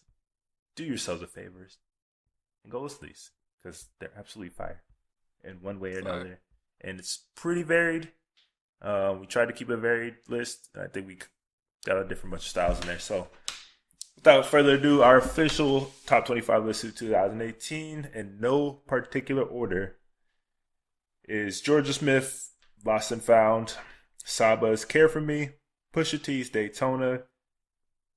do yourselves a favor and go listen to these because they're absolutely fire in one way or another. And it's pretty varied. We tried to keep a varied list. I think we got a different bunch of styles in there. So without further ado, our official top 25 list of 2018 in no particular order is Georgia Smith, Lost and Found, Saba's Care For Me, Pusha T's Daytona,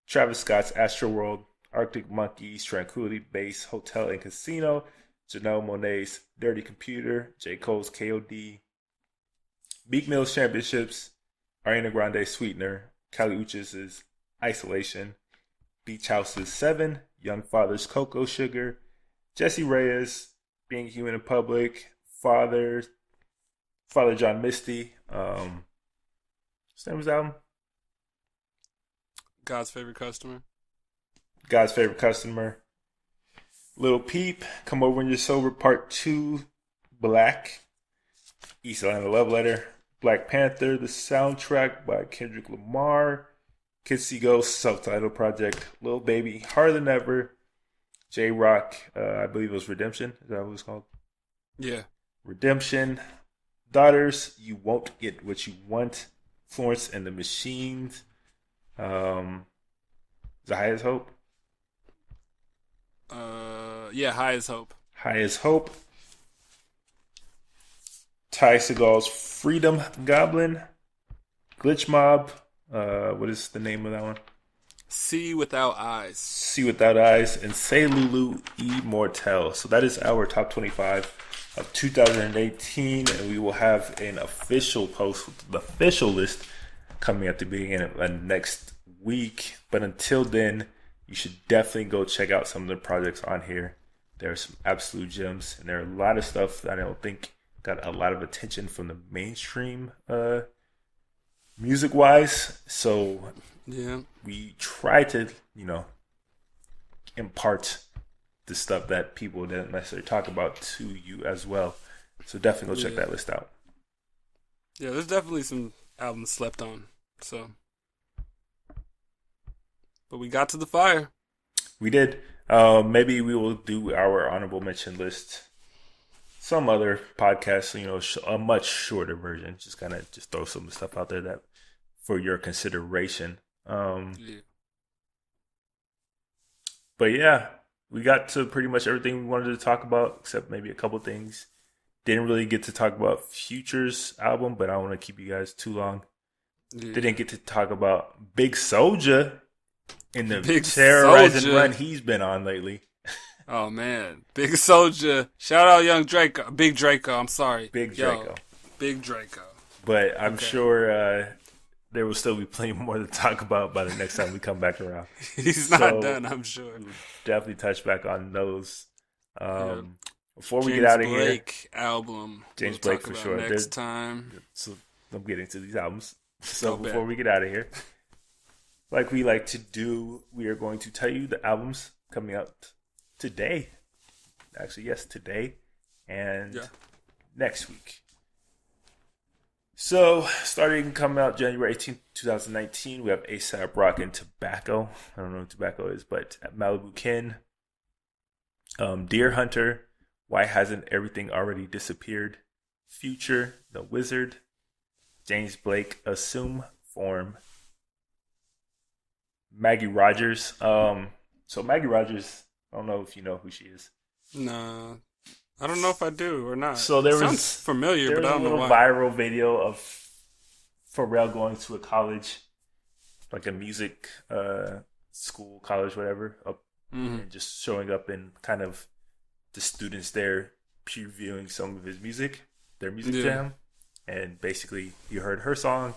Travis Scott's Astroworld, Arctic Monkeys, Tranquility Base, Hotel and Casino, Janelle Monáe's Dirty Computer, J. Cole's KOD, Meek Mill's Championships, Ariana Grande's Sweetener, Kali Uchis's Isolation, Beach House's 7, Young Father's Cocoa Sugar, Jesse Reyes, Being Human in Public, Father John Misty, what's the name of his album? God's Favorite Customer. God's Favorite Customer. Lil Peep, Come Over When You're Sober, Part 2, Black, East Atlanta Love Letter, Black Panther, the soundtrack by Kendrick Lamar, Kids See Ghosts, self-titled project, Lil Baby, Harder Than Ever, J-Rock, I believe it was Redemption. Is that what it's called? Yeah. Redemption, Daughters, You Won't Get What You Want, Florence and the Machines, The High as Hope. Yeah, High as Hope. High as Hope. Ty Seagal's Freedom Goblin, Glitch Mob. What is the name of that one? See Without Eyes. See Without Eyes, and Say Lulu Immortel. So that is our top 25 of 2018, and we will have an official post with the official list coming at the beginning of next week. But until then, you should definitely go check out some of the projects on here. There are some absolute gems, and there are a lot of stuff that I don't think got a lot of attention from the mainstream music-wise. So yeah, we try to, impart the stuff that people didn't necessarily talk about to you as well. So definitely go check that list out. Yeah, there's definitely some albums slept on. So, but we got to the fire. We did. Maybe we will do our honorable mention list some other podcast, a much shorter version. Just kind of throw some stuff out there that for your consideration. But yeah, we got to pretty much everything we wanted to talk about, except maybe a couple things. Didn't really get to talk about Future's album, but I don't want to keep you guys too long. Yeah. Didn't get to talk about Big Soulja in the Big terrorizing Soulja. run he's been on lately. Oh man, Big Soulja. Shout out Young Draco, Big Draco. I'm sorry, Big Draco. Big Draco. But I'm Okay. sure there will still be plenty more to talk about by the next time we come back around. He's not So, done, I'm sure. We'll definitely touch back on those. Yeah. Before we James get out of Blake album. James we'll Blake talk for about sure. Next time. here, so I'm getting to these albums. So Oh, before bet. we get out of here, like we like to do, we are going to tell you the albums coming out today. Actually, yes, today and Yeah. next week. So, starting coming out January 18th, 2019, we have A$AP Rock and Tobacco. I don't know what Tobacco is, but Malibu Kin, Deer Hunter, Why Hasn't Everything Already Disappeared, Future, The Wizard, James Blake, Assume Form, Maggie Rogers. So Maggie Rogers, I don't know if you know who she is. No, I don't know if I do or not. So there Sounds was familiar, there but was I a don't know little why. viral video of Pharrell going to a college, like a music school, college, whatever, up Mhm. and just showing up and kind of the students there previewing some of his music, their music Yeah. jam, and basically you heard her song,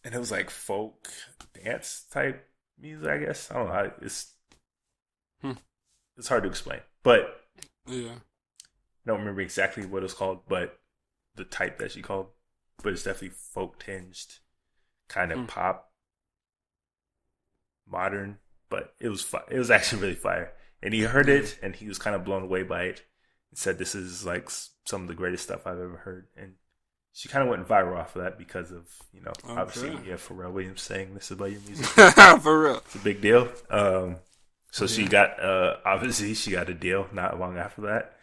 and it was like folk dance type music, I guess. I don't know. It's hard to explain, but Yeah. I don't remember exactly what it's called, but the type that she called. But it's definitely folk tinged, kind of pop, modern. But it was it was actually really fire. And he heard it, and he was kind of blown away by it. And said, "This is like some of the greatest stuff I've ever heard." And she kind of went viral off of that because of obviously you have Pharrell Williams saying this about your music. For real. It's a big deal. So she got obviously she got a deal not long after that.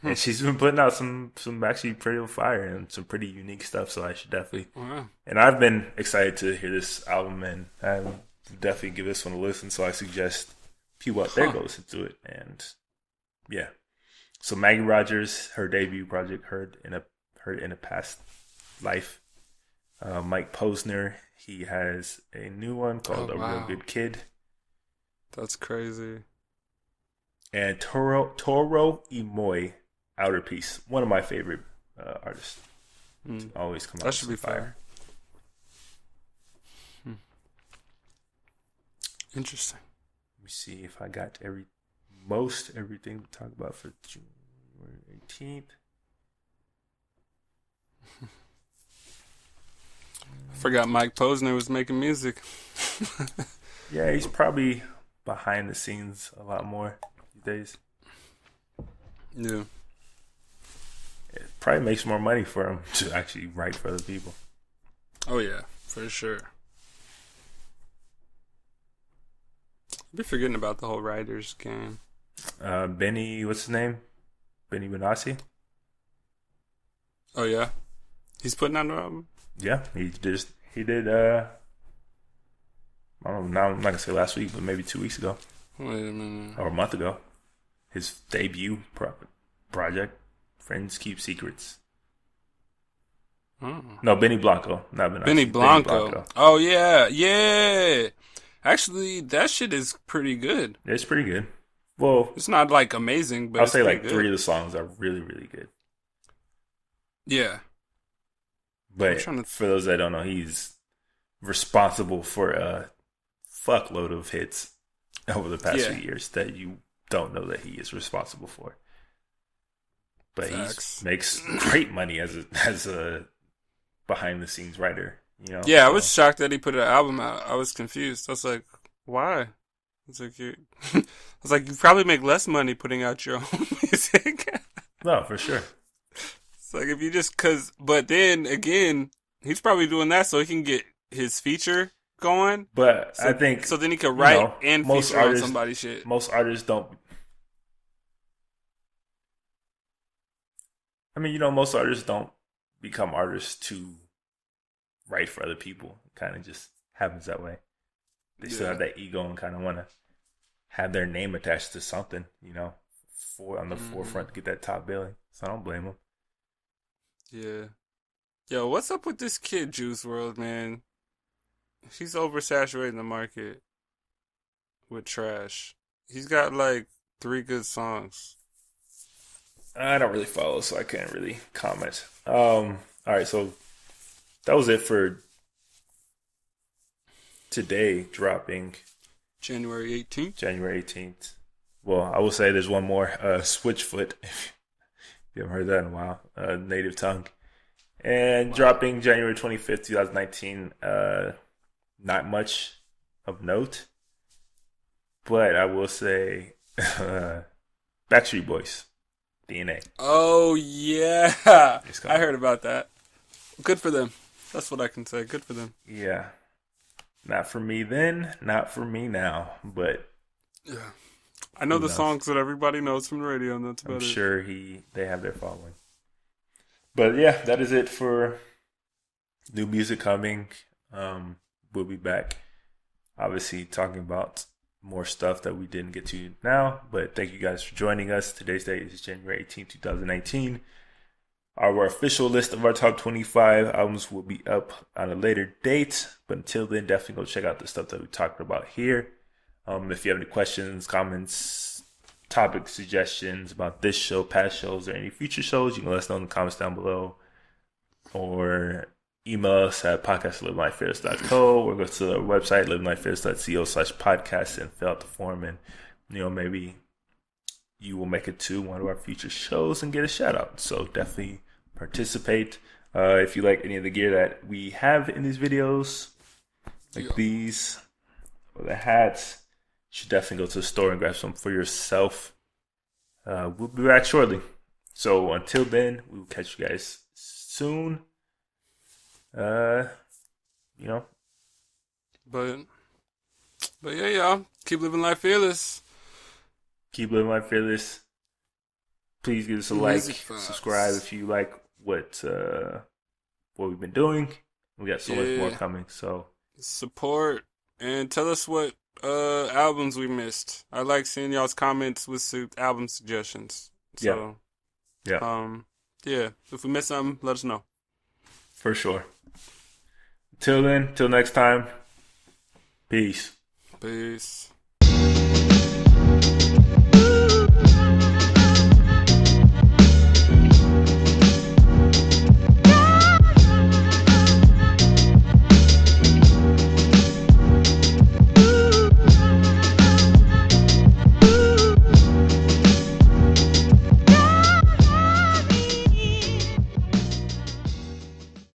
And she's been putting out some actually pretty fire and some pretty unique stuff. So I should definitely. Wow. And I've been excited to hear this album, and I will definitely give this one a listen. So I suggest people out there go listen to it. And yeah, so Maggie Rogers, her debut project, heard in a past life. Mike Posner, he has a new one called A Real Good Kid. That's crazy. And Toro Imoy, Outer Peace, one of my favorite artists. Always come out. That should be fire. Interesting. Let me see if I got everything to talk about for January 18th. Forgot Mike Posner was making music. Yeah, he's probably behind the scenes a lot more these days. Yeah. It probably makes more money for him to actually write for other people. Oh yeah, for sure. I'd be forgetting about the whole writers game. Benny, what's his name? Benny Benassi? Oh yeah, he's putting out an album. Yeah, he did. I don't know. Now I'm not gonna say last week, but maybe 2 weeks ago Wait a minute. or a month ago. His debut project, Friends Keep Secrets. Oh. No, Benny Blanco, not Benassi. Benny Blanco. Oh yeah, yeah. Actually, that shit is pretty good. It's pretty good. Well, It's not like amazing, but I'll it's say pretty like good. 3 of the songs are really, really good. Yeah. But trying to- for those that don't know, he's responsible for a fuckload of hits over the past few years that you don't know that he is responsible for. But he makes great money as a behind the scenes writer. Yeah, I was shocked that he put an album out. I was confused. I was like, why? It's like I was like, you probably make less money putting out your own music. No, for sure. It's like if you but then again, he's probably doing that so he can get his feature going. But I think so. Then he could write and most feature artists, on somebody's shit. Most artists don't. I mean, most artists don't become artists to write for other people. It kind of just happens that way. they still have that ego and kind of want to have their name attached to something, on the forefront to get that top billing. So I don't blame them. Yeah. Yo, what's up with this kid, Juice WRLD, man? He's oversaturating the market with trash. He's got like 3 good songs. I don't really follow, so I can't really comment. All right, so that was it for today, dropping January 18th. January 18th. Well, I will say there's one more, Switchfoot. If you haven't heard that in a while. Native Tongue. And dropping January 25th, 2019. Not much of note. But I will say Backstreet Boys. DNA. Oh, yeah. I heard about that. Good for them. That's what I can say. Good for them. Yeah. Not for me then, not for me now. But yeah, I know the songs that everybody knows from the radio, and that's about it. I'm sure they have their following. But yeah, that is it for new music coming. We'll be back, obviously, talking about more stuff that we didn't get to now. But thank you guys for joining us. Today's date is January 18th, 2019. Our official list of our top 25 albums will be up on a later date. But until then, definitely go check out the stuff that we talked about here. If you have any questions, comments, topic suggestions about this show, past shows, or any future shows, you can let us know in the comments down below. Or email us at podcast@livinglifefearless.co, or go to the website livinglifefearless.co/podcast and fill out the form, and maybe you will make it to one of our future shows and get a shout out. So definitely participate. If you like any of the gear that we have in these videos, like these or the hats, you should definitely go to the store and grab some for yourself. We'll be back shortly. So until then, we will catch you guys soon. But yeah, y'all, keep living life fearless. Keep living life fearless. Please give us a like, subscribe if you like what we've been doing. We got so much more coming. So support and tell us what albums we missed. I like seeing y'all's comments with album suggestions. So yeah. If we miss something, let us know. For sure. Till then, till next time. Peace. Peace.